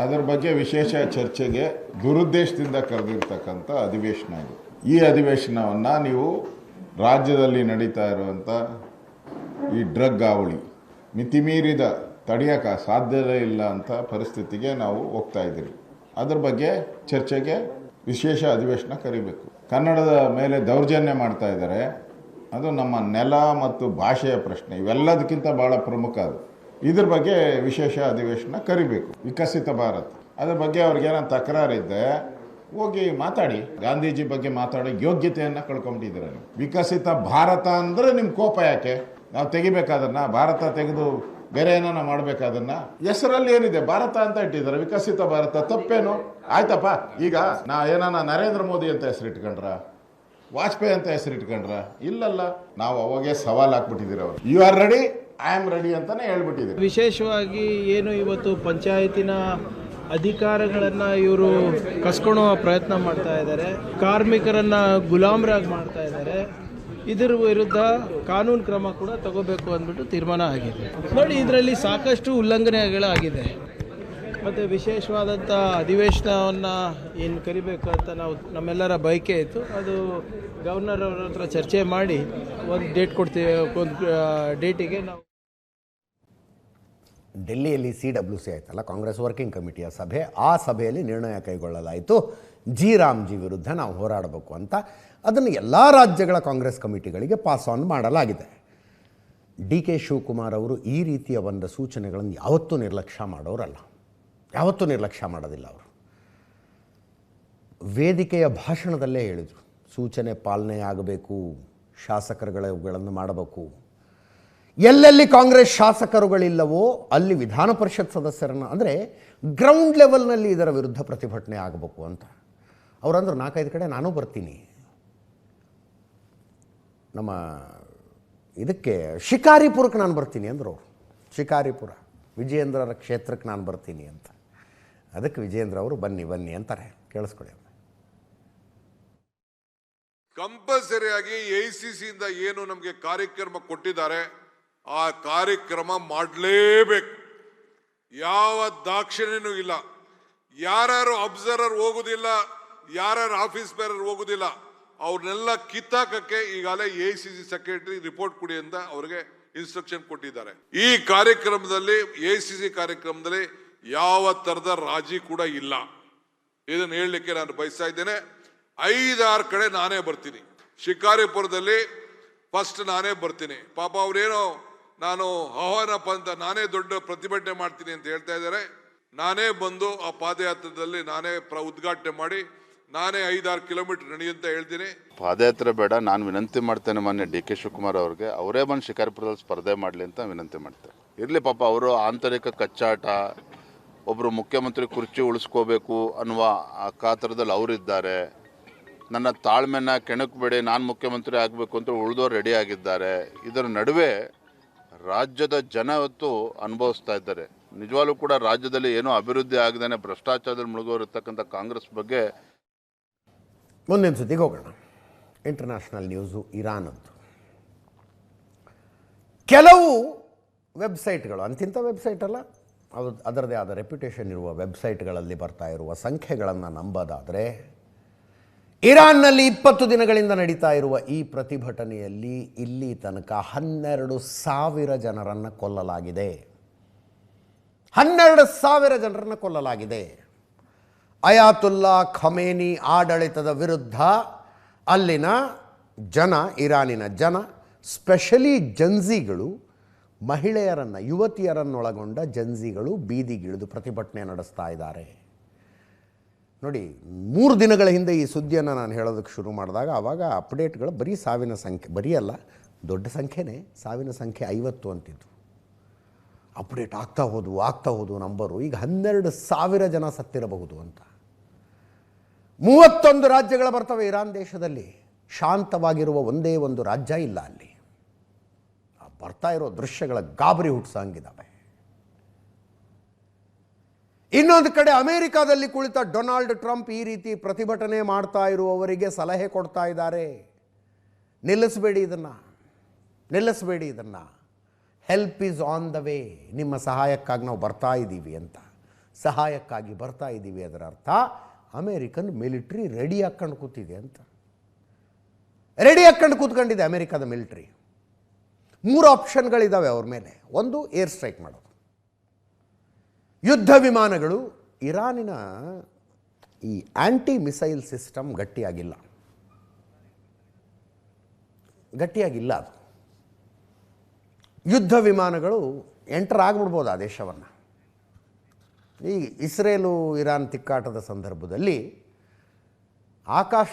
ಅದರ ಬಗ್ಗೆ ವಿಶೇಷ ಚರ್ಚೆಗೆ ದುರುದ್ದೇಶದಿಂದ ಕರೆದಿರ್ತಕ್ಕಂಥ ಅಧಿವೇಶನ ಇದು. ಈ ಅಧಿವೇಶನವನ್ನು ನೀವು ರಾಜ್ಯದಲ್ಲಿ ನಡೀತಾ ಇರುವಂಥ ಈ ಡ್ರಗ್ ಹಾವಳಿ ಮಿತಿಮೀರಿದ ತಡೆಯೋಕ್ಕೆ ಸಾಧ್ಯವೇ ಇಲ್ಲ ಅಂತ ಪರಿಸ್ಥಿತಿಗೆ ನಾವು ಹೋಗ್ತಾ ಇದ್ದೀವಿ. ಅದ್ರ ಬಗ್ಗೆ ಚರ್ಚೆಗೆ ವಿಶೇಷ ಅಧಿವೇಶನ ಕರಿಬೇಕು. ಕನ್ನಡದ ಮೇಲೆ ದೌರ್ಜನ್ಯ ಮಾಡ್ತಾ ಇದ್ದಾರೆ, ಅದು ನಮ್ಮ ನೆಲ ಮತ್ತು ಭಾಷೆಯ ಪ್ರಶ್ನೆ, ಇವೆಲ್ಲದಕ್ಕಿಂತ ಭಾಳ ಪ್ರಮುಖ ಅದು. ಇದ್ರ ಬಗ್ಗೆ ವಿಶೇಷ ಅಧಿವೇಶನ ಕರಿಬೇಕು. ವಿಕಸಿತ ಭಾರತ್ ಅದ್ರ ಬಗ್ಗೆ ಅವ್ರಿಗೇನೋ ತಕರಾರಿದ್ದೆ ಹೋಗಿ ಮಾತಾಡಿ. ಗಾಂಧೀಜಿ ಬಗ್ಗೆ ಮಾತಾಡೋ ಯೋಗ್ಯತೆಯನ್ನು ಕಳ್ಕೊಂಬಿಟ್ಟಿದ್ದೀರ ನೀವು. ವಿಕಸಿತ ಭಾರತ ಅಂದರೆ ನಿಮ್ಮ ಕೋಪ ಯಾಕೆ? ನಾವು ತೆಗಿಬೇಕಾದನ್ನ ಭಾರತ ತೆಗೆದು ಬೇರೆ ಏನೋ ಮಾಡಬೇಕಾದನ್ನ ಹೆಸರಲ್ಲಿ ಏನಿದೆ ಭಾರತ ಅಂತ ಇಟ್ಟಿದ್ದಾರೆ, ವಿಕಸಿತ ಭಾರತ ತಪ್ಪೇನು? ಆಯ್ತಪ್ಪ, ಈಗ ಏನಾನ ನರೇಂದ್ರ ಮೋದಿ ಅಂತ ಹೆಸರಿಟ್ಕೊಂಡ್ರ, ವಾಜಪೇಯಿ ಅಂತ ಹೆಸರಿಟ್ಕೊಂಡ್ರ? ಇಲ್ಲಲ್ಲ, ನಾವು ಅವಾಗೇ ಸವಾಲು ಹಾಕ್ಬಿಟ್ಟಿದ್ದೀರ. ಅವರು you are ready, I am ready ಅಂತಾನೆ ಹೇಳ್ಬಿಟ್ಟಿದ್ದೀರಿ. ವಿಶೇಷವಾಗಿ ಏನು ಇವತ್ತು ಪಂಚಾಯತಿನ ಅಧಿಕಾರಗಳನ್ನು ಇವರು ಕಸ್ಕೊಳ್ಳೋ ಪ್ರಯತ್ನ ಮಾಡ್ತಾ ಇದ್ದಾರೆ, ಕಾರ್ಮಿಕರನ್ನ ಗುಲಾಮರಾಗಿ ಮಾಡ್ತಾ ಇದ್ದಾರೆ. ಇದರ ವಿರುದ್ಧ ಕಾನೂನು ಕ್ರಮ ಕೂಡ ತಗೋಬೇಕು ಅಂದ್ಬಿಟ್ಟು ತೀರ್ಮಾನ ಆಗಿದೆ. ನೋಡಿ, ಇದರಲ್ಲಿ ಸಾಕಷ್ಟು ಉಲ್ಲಂಘನೆಗಳಾಗಿದೆ. ಮತ್ತು ವಿಶೇಷವಾದಂಥ ಅಧಿವೇಶನವನ್ನು ಏನು ಕರಿಬೇಕು ಅಂತ ನಾವು ನಮ್ಮೆಲ್ಲರ ಬಯಕೆ ಇತ್ತು. ಅದು ಗವರ್ನರ್ ಅವರ ಹತ್ರ ಚರ್ಚೆ ಮಾಡಿ ಒಂದು ಡೇಟ್ ಕೊಡ್ತೀವಿ. ಒಂದು ಡೇಟಿಗೆ ನಾವು ಡೆಲ್ಲಿಯಲ್ಲಿ CWC ಆಯ್ತಲ್ಲ, ಕಾಂಗ್ರೆಸ್ ವರ್ಕಿಂಗ್ ಕಮಿಟಿಯ ಸಭೆ, ಆ ಸಭೆಯಲ್ಲಿ ನಿರ್ಣಯ ಕೈಗೊಳ್ಳಲಾಯಿತು ರಾಮ್ಜಿ ವಿರುದ್ಧ ನಾವು ಹೋರಾಡಬೇಕು ಅಂತ. ಅದನ್ನು ಎಲ್ಲ ರಾಜ್ಯಗಳ ಕಾಂಗ್ರೆಸ್ ಕಮಿಟಿಗಳಿಗೆ ಪಾಸ್ ಆನ್ ಮಾಡಲಾಗಿದೆ. DK ಶಿವಕುಮಾರ್ ಅವರು ಈ ರೀತಿಯ ಒಂದು ಸೂಚನೆಗಳನ್ನು ಯಾವತ್ತೂ ನಿರ್ಲಕ್ಷ್ಯ ಮಾಡೋರಲ್ಲ, ಯಾವತ್ತೂ ನಿರ್ಲಕ್ಷ್ಯ ಮಾಡೋದಿಲ್ಲ. ಅವರು ವೇದಿಕೆಯ ಭಾಷಣದಲ್ಲೇ ಹೇಳಿದರು, ಸೂಚನೆ ಪಾಲನೆ ಆಗಬೇಕು, ಶಾಸಕರುಗಳನ್ನು ಮಾಡಬೇಕು. ಎಲ್ಲೆಲ್ಲಿ ಕಾಂಗ್ರೆಸ್ ಶಾಸಕರುಗಳಿಲ್ಲವೋ ಅಲ್ಲಿ ವಿಧಾನ ಪರಿಷತ್ ಸದಸ್ಯರನ್ನು, ಅಂದರೆ ಗ್ರೌಂಡ್ ಲೆವೆಲ್ನಲ್ಲಿ ಇದರ ವಿರುದ್ಧ ಪ್ರತಿಭಟನೆ ಆಗಬೇಕು ಅಂತ ಅವರಂದ್ರು. 4-5 ಕಡೆ ನಾನು ಬರ್ತೀನಿ, ನಮ್ಮ ಇದಕ್ಕೆ ಶಿಕಾರಿಪುರಕ್ಕೆ ನಾನು ಬರ್ತೀನಿ ಅಂದರು ಅವರು. ಶಿಕಾರಿಪುರ ವಿಜಯೇಂದ್ರರ ಕ್ಷೇತ್ರಕ್ಕೆ ನಾನು ಬರ್ತೀನಿ ಅಂತ. ಅದಕ್ಕೆ ವಿಜಯೇಂದ್ರ ಅವರು ಬನ್ನಿ ಬನ್ನಿ ಅಂತಾರೆ. ಕೇಳಿಸ್ಕೊಳ್ಳಿ. ಕಂಪಲ್ಸರಿಯಾಗಿ AICC ಇಂದ ಏನು ನಮಗೆ ಕಾರ್ಯಕ್ರಮ ಕೊಟ್ಟಿದ್ದಾರೆ ಆ ಕಾರ್ಯಕ್ರಮ ಮಾಡಲೇಬೇಕು. ಯಾವ ದಾಕ್ಷಿಣ್ಯನೂ ಇಲ್ಲ. ಯಾರ್ಯಾರು ಅಬ್ಸರ್ವರ್ ಹೋಗುದಿಲ್ಲ, ಯಾರ್ಯಾರು ಆಫೀಸ್ ಬೇರರ್ ಹೋಗುದಿಲ್ಲ, ಅವ್ರನ್ನೆಲ್ಲ ಕಿತ್ತಾಕಕ್ಕೆ ಈಗಾಗಲೇ AICC ಸೆಕ್ರೆಟರಿ ರಿಪೋರ್ಟ್ ಕೊಡಿ ಅಂತ ಅವ್ರಿಗೆ ಇನ್ಸ್ಟ್ರಕ್ಷನ್ ಕೊಟ್ಟಿದ್ದಾರೆ. ಈ ಕಾರ್ಯಕ್ರಮದಲ್ಲಿ AICC ಕಾರ್ಯಕ್ರಮದಲ್ಲಿ ಯಾವ ತರದ ರಾಜಿ ಕೂಡ ಇಲ್ಲ. ಇದನ್ನು ಹೇಳಲಿಕ್ಕೆ ನಾನು ಬಯಸ್ತಾ ಇದ್ದೇನೆ. 5-6 ಕಡೆ ನಾನೇ ಬರ್ತೀನಿ. ಶಿಕಾರಿಪುರದಲ್ಲಿ ಫಸ್ಟ್ ನಾನೇ ಬರ್ತೀನಿ. ಪಾಪ ಅವ್ರೇನೋ ನಾನು ಆಹ್ವಾನಪ್ಪ ಅಂತ ನಾನೇ ದೊಡ್ಡ ಪ್ರತಿಭಟನೆ ಮಾಡ್ತೀನಿ ಅಂತ ಹೇಳ್ತಾ ಇದ್ದಾರೆ. ನಾನೇ ಬಂದು ಆ ಪಾದಯಾತ್ರೆಯಲ್ಲಿ ನಾನೇ ಉದ್ಘಾಟನೆ ಮಾಡಿ ನಾನೇ 5-6 ಕಿಲೋಮೀಟರ್ ನಡಿ ಅಂತ ಹೇಳ್ತೀನಿ. ಪಾದಯಾತ್ರೆ ಬೇಡ, ನಾನು ವಿನಂತಿ ಮಾಡ್ತೇನೆ ಮಾನ್ಯ DK ಶಿವಕುಮಾರ್ ಅವ್ರಿಗೆ, ಅವರೇ ಬಂದು ಶಿಕಾರಿಪುರದಲ್ಲಿ ಸ್ಪರ್ಧೆ ಮಾಡಲಿ ಅಂತ ವಿನಂತಿ ಮಾಡ್ತೇನೆ. ಇರಲಿ ಪಾಪ, ಅವರು ಆಂತರಿಕ ಕಚ್ಚಾಟ, ಒಬ್ಬರು ಮುಖ್ಯಮಂತ್ರಿ ಕುರ್ಚಿ ಉಳಿಸ್ಕೋಬೇಕು ಅನ್ನುವ ಆ ಕಾತರದಲ್ಲಿ ಅವರಿದ್ದಾರೆ. ನನ್ನ ತಾಳ್ಮೆನ ಕೆಣಕಬೇಡಿ, ನಾನು ಮುಖ್ಯಮಂತ್ರಿ ಆಗಬೇಕು ಅಂತ ಉಳಿದವರು ರೆಡಿ ಆಗಿದ್ದಾರೆ. ಇದರ ನಡುವೆ ರಾಜ್ಯದ ಜನ ಇವತ್ತು ಅನುಭವಿಸ್ತಾ ಇದ್ದಾರೆ. ನಿಜವಾಗ್ಲೂ ಕೂಡ ರಾಜ್ಯದಲ್ಲಿ ಏನೋ ಅಭಿವೃದ್ಧಿ ಆಗದೇನೆ ಭ್ರಷ್ಟಾಚಾರದಲ್ಲಿ ಮುಳುಗೋರಿರ್ತಕ್ಕಂಥ ಕಾಂಗ್ರೆಸ್ ಬಗ್ಗೆ. ಮುಂದಿನ ಸುದ್ದಿಗೆ ಹೋಗೋಣ. ಇಂಟರ್ನ್ಯಾಷನಲ್ ನ್ಯೂಸು ಇರಾನದ್ದು. ಕೆಲವು ವೆಬ್ಸೈಟ್ಗಳು, ಅಂತಿಂಥ ವೆಬ್ಸೈಟ್ ಅಲ್ಲ, ಅದರದೇ ಆದ ರೆಪ್ಯುಟೇಷನ್ ಇರುವ ವೆಬ್ಸೈಟ್ಗಳಲ್ಲಿ ಬರ್ತಾ ಇರುವ ಸಂಖ್ಯೆಗಳನ್ನು ನಂಬೋದಾದರೆ ಇರಾನ್ನಲ್ಲಿ 20 ದಿನಗಳಿಂದ ನಡೀತಾ ಇರುವ ಈ ಪ್ರತಿಭಟನೆಯಲ್ಲಿ ಇಲ್ಲಿ ತನಕ 12,000 ಜನರನ್ನು ಕೊಲ್ಲಲಾಗಿದೆ. 12,000 ಜನರನ್ನು ಕೊಲ್ಲಲಾಗಿದೆ. ಅಯಾತುಲ್ಲಾ ಖಮೇನಿ ಆಡಳಿತದ ವಿರುದ್ಧ ಅಲ್ಲಿನ ಜನ, ಇರಾನಿನ ಜನ, ಸ್ಪೆಷಲಿ ಜನ್ಜಿಗಳು, ಮಹಿಳೆಯರನ್ನು, ಯುವತಿಯರನ್ನೊಳಗೊಂಡ ಜನ್ಜಿಗಳು ಬೀದಿಗಿಳಿದು ಪ್ರತಿಭಟನೆ ನಡೆಸ್ತಾ ಇದ್ದಾರೆ. ನೋಡಿ, 3 ದಿನಗಳ ಹಿಂದೆ ಈ ಸುದ್ದಿಯನ್ನು ನಾನು ಹೇಳೋದಕ್ಕೆ ಶುರು ಮಾಡಿದಾಗ ಆವಾಗ ಅಪ್ಡೇಟ್ಗಳು ಬರೀ ಸಾವಿನ ಸಂಖ್ಯೆ, ಬರೀ ಅಲ್ಲ ದೊಡ್ಡ ಸಂಖ್ಯೆನೇ, ಸಾವಿನ ಸಂಖ್ಯೆ 50 ಅಂತಿದ್ದು. ಅಪ್ಡೇಟ್ ಆಗ್ತಾ ಹೋದು ನಂಬರು ಈಗ 12,000 ಜನ ಸತ್ತಿರಬಹುದು ಅಂತ. 31 ರಾಜ್ಯಗಳು ಬರ್ತವೆ ಇರಾನ್ ದೇಶದಲ್ಲಿ. ಶಾಂತವಾಗಿರುವ ಒಂದೇ ಒಂದು ರಾಜ್ಯ ಇಲ್ಲ ಅಲ್ಲಿ. ಬರ್ತಾ ಇರೋ ದೃಶ್ಯಗಳ ಗಾಬರಿ ಹುಟ್ಟಿಸಂಗಿದ್ದಾವೆ. ಇನ್ನೊಂದು ಕಡೆ ಅಮೆರಿಕಾದಲ್ಲಿ ಕುಳಿತ ಡೊನಾಲ್ಡ್ ಟ್ರಂಪ್ ಈ ರೀತಿ ಪ್ರತಿಭಟನೆ ಮಾಡ್ತಾ ಇರುವವರಿಗೆ ಸಲಹೆ ಕೊಡ್ತಾ ಇದ್ದಾರೆ. ನಿಲ್ಲಿಸಬೇಡಿ ಇದನ್ನು, help is on the way, ನಿಮ್ಮ ಸಹಾಯಕ್ಕಾಗಿ ನಾವು ಬರ್ತಾ ಇದ್ದೀವಿ ಅಂತ. ಸಹಾಯಕ್ಕಾಗಿ ಬರ್ತಾ ಇದ್ದೀವಿ ಅದರ ಅರ್ಥ ಅಮೇರಿಕನ್ ಮಿಲಿಟ್ರಿ ರೆಡಿ ಹಾಕ್ಕೊಂಡು ಕೂತಿದೆ ಅಂತ. ರೆಡಿ ಹಾಕ್ಕೊಂಡು ಕೂತ್ಕೊಂಡಿದೆ ಅಮೇರಿಕಾದ ಮಿಲಿಟ್ರಿ. 3 ಆಪ್ಷನ್ಗಳಿದ್ದಾವೆ ಅವ್ರ ಮೇಲೆ. ಒಂದು, ಏರ್ ಸ್ಟ್ರೈಕ್ ಮಾಡೋದು. ಯುದ್ಧ ವಿಮಾನಗಳು, ಇರಾನಿನ ಈ ಆಂಟಿ ಮಿಸೈಲ್ ಸಿಸ್ಟಮ್ ಗಟ್ಟಿಯಾಗಿಲ್ಲ ಅದು. ಯುದ್ಧ ವಿಮಾನಗಳು ಎಂಟರ್ ಆಗಿಬಿಡ್ಬೋದು ಆ ದೇಶವನ್ನು. ಈ ಇಸ್ರೇಲು ಇರಾನ್ ತಿಕ್ಕಾಟದ ಸಂದರ್ಭದಲ್ಲಿ ಆಕಾಶ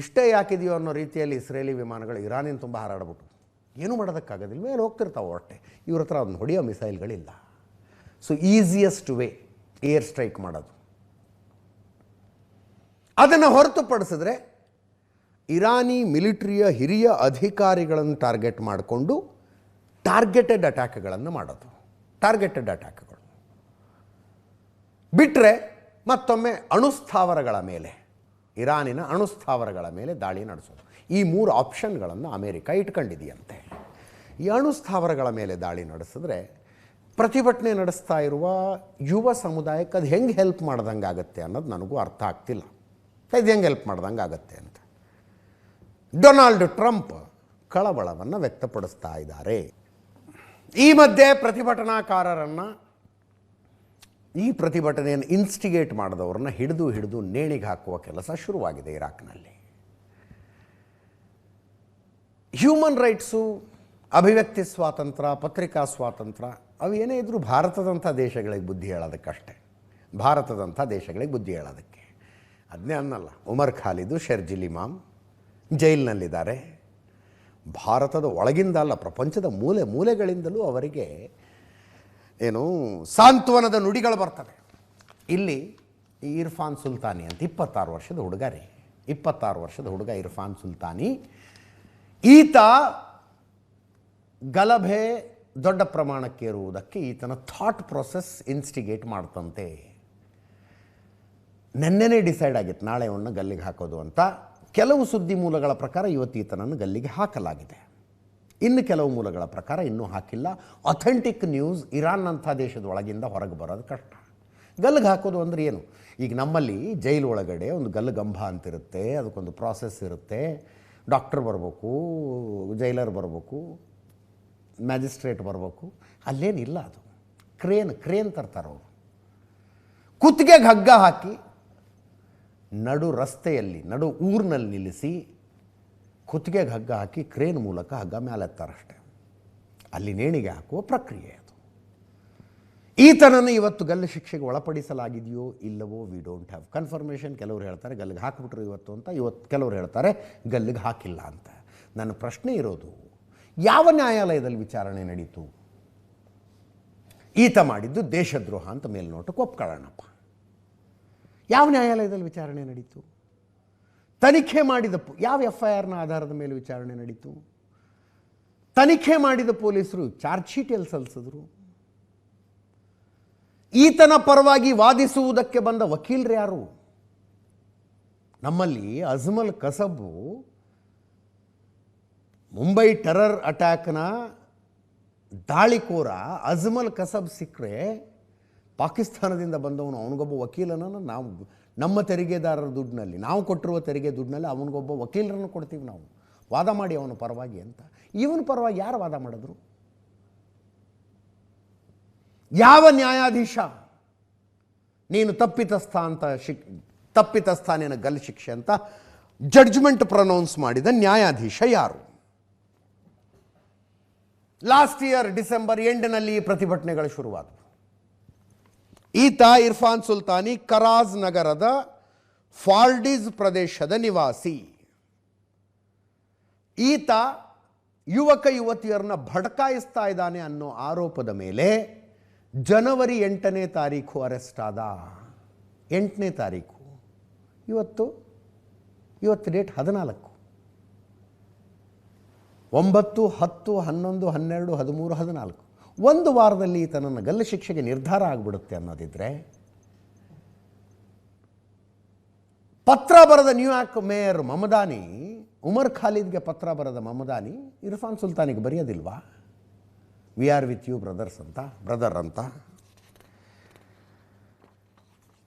ಇಷ್ಟೇ ಯಾಕಿದೆಯೋ ಅನ್ನೋ ರೀತಿಯಲ್ಲಿ ಇಸ್ರೇಲಿ ವಿಮಾನಗಳು ಇರಾನಿನ ತುಂಬ ಹಾರಾಡ್ಬಿಟ್ಟು ಏನೂ ಮಾಡೋದಕ್ಕಾಗೋದಿಲ್ಲ, ಮೇಲೆ ಹೋಗ್ತಿರ್ತಾವೆ ಹೊಟ್ಟೆ. ಇವ್ರ ಹತ್ರ ಅದನ್ನು ಹೊಡೆಯೋ ಮಿಸೈಲ್ಗಳಿಲ್ಲ. So easiest way air strike ಮಾಡೋದು. ಅದನ್ನು ಹೊರತುಪಡಿಸಿದ್ರೆ ಇರಾನಿ ಮಿಲಿಟ್ರಿಯ ಹಿರಿಯ ಅಧಿಕಾರಿಗಳನ್ನು ಟಾರ್ಗೆಟ್ ಮಾಡಿಕೊಂಡು ಟಾರ್ಗೆಟೆಡ್ ಅಟ್ಯಾಕ್ಗಳನ್ನು ಮಾಡೋದು. ಟಾರ್ಗೆಟೆಡ್ ಅಟ್ಯಾಕ್ಗಳು ಬಿಟ್ಟರೆ ಮತ್ತೊಮ್ಮೆ ಅಣುಸ್ಥಾವರಗಳ ಮೇಲೆ, ಇರಾನಿನ ಅಣುಸ್ಥಾವರಗಳ ಮೇಲೆ ದಾಳಿ ನಡೆಸೋದು. ಈ 3 ಆಪ್ಷನ್ಗಳನ್ನು ಅಮೇರಿಕ ಇಟ್ಕೊಂಡಿದೆಯಂತೆ. ಈ ಅಣುಸ್ಥಾವರಗಳ ಮೇಲೆ ದಾಳಿ ನಡೆಸಿದ್ರೆ ಪ್ರತಿಭಟನೆ ನಡೆಸ್ತಾ ಇರುವ ಯುವ ಸಮುದಾಯಕ್ಕೆ ಅದು ಹೆಂಗೆ ಹೆಲ್ಪ್ ಮಾಡ್ದಂಗೆ ಆಗುತ್ತೆ ಅನ್ನೋದು ನನಗೂ ಅರ್ಥ ಆಗ್ತಿಲ್ಲ. ಇದು ಹೆಂಗೆ ಹೆಲ್ಪ್ ಮಾಡ್ದಂಗೆ ಆಗುತ್ತೆ ಅಂತ ಡೊನಾಲ್ಡ್ ಟ್ರಂಪ್ ಕಳವಳವನ್ನು ವ್ಯಕ್ತಪಡಿಸ್ತಾ ಇದ್ದಾರೆ. ಈ ಮಧ್ಯೆ ಪ್ರತಿಭಟನಾಕಾರರನ್ನು, ಈ ಪ್ರತಿಭಟನೆಯನ್ನು ಇನ್ಸ್ಟಿಗೇಟ್ ಮಾಡಿದವ್ರನ್ನ ಹಿಡಿದು ನೇಣಿಗೆ ಹಾಕುವ ಕೆಲಸ ಶುರುವಾಗಿದೆ ಇರಾಕ್ನಲ್ಲಿ. ಹ್ಯೂಮನ್ ರೈಟ್ಸು, ಅಭಿವ್ಯಕ್ತಿ ಸ್ವಾತಂತ್ರ್ಯ, ಪತ್ರಿಕಾ ಸ್ವಾತಂತ್ರ್ಯ ಅವು ಏನೇ ಇದ್ದರೂ ಭಾರತದಂಥ ದೇಶಗಳಿಗೆ ಬುದ್ಧಿ ಹೇಳೋದಕ್ಕಷ್ಟೇ. ಭಾರತದಂಥ ದೇಶಗಳಿಗೆ ಬುದ್ಧಿ ಹೇಳೋದಕ್ಕೆ ಅದನ್ನೇ ಅನ್ನಲ್ಲ. ಉಮರ್ ಖಾಲಿದು, ಶರ್ಜಿಲ್ ಇಮಾಮ್ ಜೈಲಿನಲ್ಲಿದ್ದಾರೆ. ಭಾರತದ ಒಳಗಿಂದ ಅಲ್ಲ, ಪ್ರಪಂಚದ ಮೂಲೆ ಮೂಲೆಗಳಿಂದಲೂ ಅವರಿಗೆ ಏನು ಸಾಂತ್ವನದ ನುಡಿಗಳು ಬರ್ತವೆ. ಇಲ್ಲಿ ಈ ಇರ್ಫಾನ್ ಸುಲ್ತಾನಿ ಅಂತ 26 ವರ್ಷದ ಹುಡುಗ ರೀ, 26 ವರ್ಷದ ಹುಡುಗ ಇರ್ಫಾನ್ ಸುಲ್ತಾನಿ. ಈತ ಗಲಭೆ ದೊಡ್ಡ ಪ್ರಮಾಣಕ್ಕೇರುವುದಕ್ಕೆ ಈತನ ಥಾಟ್ ಪ್ರೊಸೆಸ್ ಇನ್ಸ್ಟಿಗೇಟ್ ಮಾಡ್ತಂತೆ. ನೆನ್ನೆನೇ ಡಿಸೈಡ್ ಆಗಿತ್ತು ನಾಳೆ ಅವನ್ನ ಗಲ್ಲಿಗೆ ಹಾಕೋದು ಅಂತ. ಕೆಲವು ಸುದ್ದಿ ಮೂಲಗಳ ಪ್ರಕಾರ ಇವತ್ತು ಈತನನ್ನು ಗಲ್ಲಿಗೆ ಹಾಕಲಾಗಿದೆ. ಇನ್ನು ಕೆಲವು ಮೂಲಗಳ ಪ್ರಕಾರ ಇನ್ನೂ ಹಾಕಿಲ್ಲ. ಅಥೆಂಟಿಕ್ ನ್ಯೂಸ್, ಇರಾನ್ ಅಂಥ ದೇಶದ ಒಳಗಿಂದ ಹೊರಗೆ ಬರೋದು ಕಷ್ಟ. ಗಲ್ಲಿಗೆ ಹಾಕೋದು ಅಂದರೆ ಏನು? ಈಗ ನಮ್ಮಲ್ಲಿ ಜೈಲು ಒಳಗಡೆ ಒಂದು ಗಲ್ಲುಗಂಬ ಅಂತಿರುತ್ತೆ, ಅದಕ್ಕೊಂದು ಪ್ರಾಸೆಸ್ ಇರುತ್ತೆ. ಡಾಕ್ಟರ್ ಬರಬೇಕು, ಜೈಲರ್ ಬರಬೇಕು, ಮ್ಯಾಜಿಸ್ಟ್ರೇಟ್ ಬರಬೇಕು. ಅಲ್ಲೇನಿಲ್ಲ. ಅದು ಕ್ರೇನ್ ತರ್ತಾರೆ ಅವರು. ಕುತ್ತಿಗೆಗೆ ಹಗ್ಗ ಹಾಕಿ ನಡು ರಸ್ತೆಯಲ್ಲಿ, ನಡು ಊರಿನಲ್ಲಿ ನಿಲ್ಲಿಸಿ ಕುತ್ತಿಗೆಗೆ ಹಗ್ಗ ಹಾಕಿ ಕ್ರೇನ್ ಮೂಲಕ ಹಗ್ಗ ಮೇಲೆತ್ತಾರಷ್ಟೆ. ಅಲ್ಲಿ ನೇಣಿಗೆ ಹಾಕುವ ಪ್ರಕ್ರಿಯೆ ಅದು. ಈತನನ್ನು ಇವತ್ತು ಗಲ್ಲು ಶಿಕ್ಷೆಗೆ ಒಳಪಡಿಸಲಾಗಿದೆಯೋ ಇಲ್ಲವೋ ವಿ ಡೋಂಟ್ ಹ್ಯಾವ್ ಕನ್ಫರ್ಮೇಷನ್. ಕೆಲವರು ಹೇಳ್ತಾರೆ ಗಲ್ಲಿಗೆ ಹಾಕಿಬಿಟ್ರು ಇವತ್ತು ಅಂತ, ಕೆಲವರು ಹೇಳ್ತಾರೆ ಗಲ್ಲಿಗೆ ಹಾಕಿಲ್ಲ ಅಂತ. ನನ್ನ ಪ್ರಶ್ನೆ ಇರೋದು, ಯಾವ ನ್ಯಾಯಾಲಯದಲ್ಲಿ ವಿಚಾರಣೆ ನಡೀತು? ಈತ ಮಾಡಿದ್ದು ದೇಶದ್ರೋಹ ಅಂತ ಮೇಲ್ನೋಟಕ್ಕೆ ಒಪ್ಕೊಳ್ಳೋಣಪ್ಪ. ಯಾವ ನ್ಯಾಯಾಲಯದಲ್ಲಿ ವಿಚಾರಣೆ ನಡೀತು? ತನಿಖೆ ಮಾಡಿದ ಯಾವ FIRನ ಆಧಾರದ ಮೇಲೆ ವಿಚಾರಣೆ ನಡೀತು? ತನಿಖೆ ಮಾಡಿದ ಪೊಲೀಸರು ಚಾರ್ಜ್ ಶೀಟ್ ಎಲ್ಲಿ ಸಲ್ಲಿಸಿದ್ರು? ಈತನ ಪರವಾಗಿ ವಾದಿಸುವುದಕ್ಕೆ ಬಂದ ವಕೀಲರು ಯಾರು? ನಮ್ಮಲ್ಲಿ ಅಜ್ಮಲ್ ಕಸಬು ಮುಂಬೈ ಟೆರರ್ ಅಟ್ಯಾಕ್ನ ದಾಳಿಕೋರ ಅಜ್ಮಲ್ ಕಸಬ್ ಸಿಕ್ಕರೆ ಪಾಕಿಸ್ತಾನದಿಂದ ಬಂದವನು ಅವನಿಗೊಬ್ಬ ವಕೀಲನನ್ನು ನಾವು ನಮ್ಮ ತೆರಿಗೆದಾರರ ದುಡ್ಡಿನಲ್ಲಿ, ನಾವು ಕೊಟ್ಟಿರುವ ತೆರಿಗೆ ದುಡ್ಡಿನಲ್ಲಿ ಅವನಿಗೊಬ್ಬ ವಕೀಲರನ್ನು ಕೊಡ್ತೀವಿ ನಾವು, ವಾದ ಮಾಡಿ ಅವನ ಪರವಾಗಿ ಅಂತ. ಇವನ ಪರವಾಗಿ ಯಾರು ವಾದ ಮಾಡಿದ್ರು? ಯಾವ ನ್ಯಾಯಾಧೀಶ ನೀನು ತಪ್ಪಿತಸ್ಥ ನಿನ್ನ ಗಲ್ಲು ಶಿಕ್ಷೆ ಅಂತ ಜಡ್ಜ್ಮೆಂಟ್ ಪ್ರೊನೌನ್ಸ್ ಮಾಡಿದ ನ್ಯಾಯಾಧೀಶ ಯಾರು? ಲಾಸ್ಟ್ ಇಯರ್ ಡಿಸೆಂಬರ್ ಎಂಡ್ನಲ್ಲಿ ಈ ಪ್ರತಿಭಟನೆಗಳು ಶುರುವಾದವು. ಈತ ಇರ್ಫಾನ್ ಸುಲ್ತಾನಿ ಕರಾಜ್ ನಗರದ ಫಾಲ್ಡಿಸ್ ಪ್ರದೇಶದ ನಿವಾಸಿ. ಈತ ಯುವಕ ಯುವತಿಯರನ್ನ ಭಡ್ಕಾಯಿಸ್ತಾ ಇದ್ದಾನೆ ಅನ್ನೋ ಆರೋಪದ ಮೇಲೆ ಜನವರಿ 8ನೇ ತಾರೀಕು ಅರೆಸ್ಟ್ ಆದ. 8ನೇ ತಾರೀಕು, ಇವತ್ತು ಡೇಟ್ 14, 9, 10, 11, 12, 13, 14 ಒಂದು ವಾರದಲ್ಲಿ ಈತನನ್ನು ಗಲ್ಲು ಶಿಕ್ಷೆಗೆ ನಿರ್ಧಾರ ಆಗಿಬಿಡುತ್ತೆ ಅನ್ನೋದಿದ್ರೆ, ಪತ್ರ ಬರೆದ ನ್ಯೂಯಾರ್ಕ್ ಮೇಯರ್ ಮಮದಾನಿ, ಉಮರ್ ಖಾಲಿದ್ಗೆ ಪತ್ರ ಬರೆದ ಮಮದಾನಿ ಇರ್ಫಾನ್ ಸುಲ್ತಾನಿಗೆ ಬರೆಯೋದಿಲ್ವಾ? We are with you brother ಅಂತ.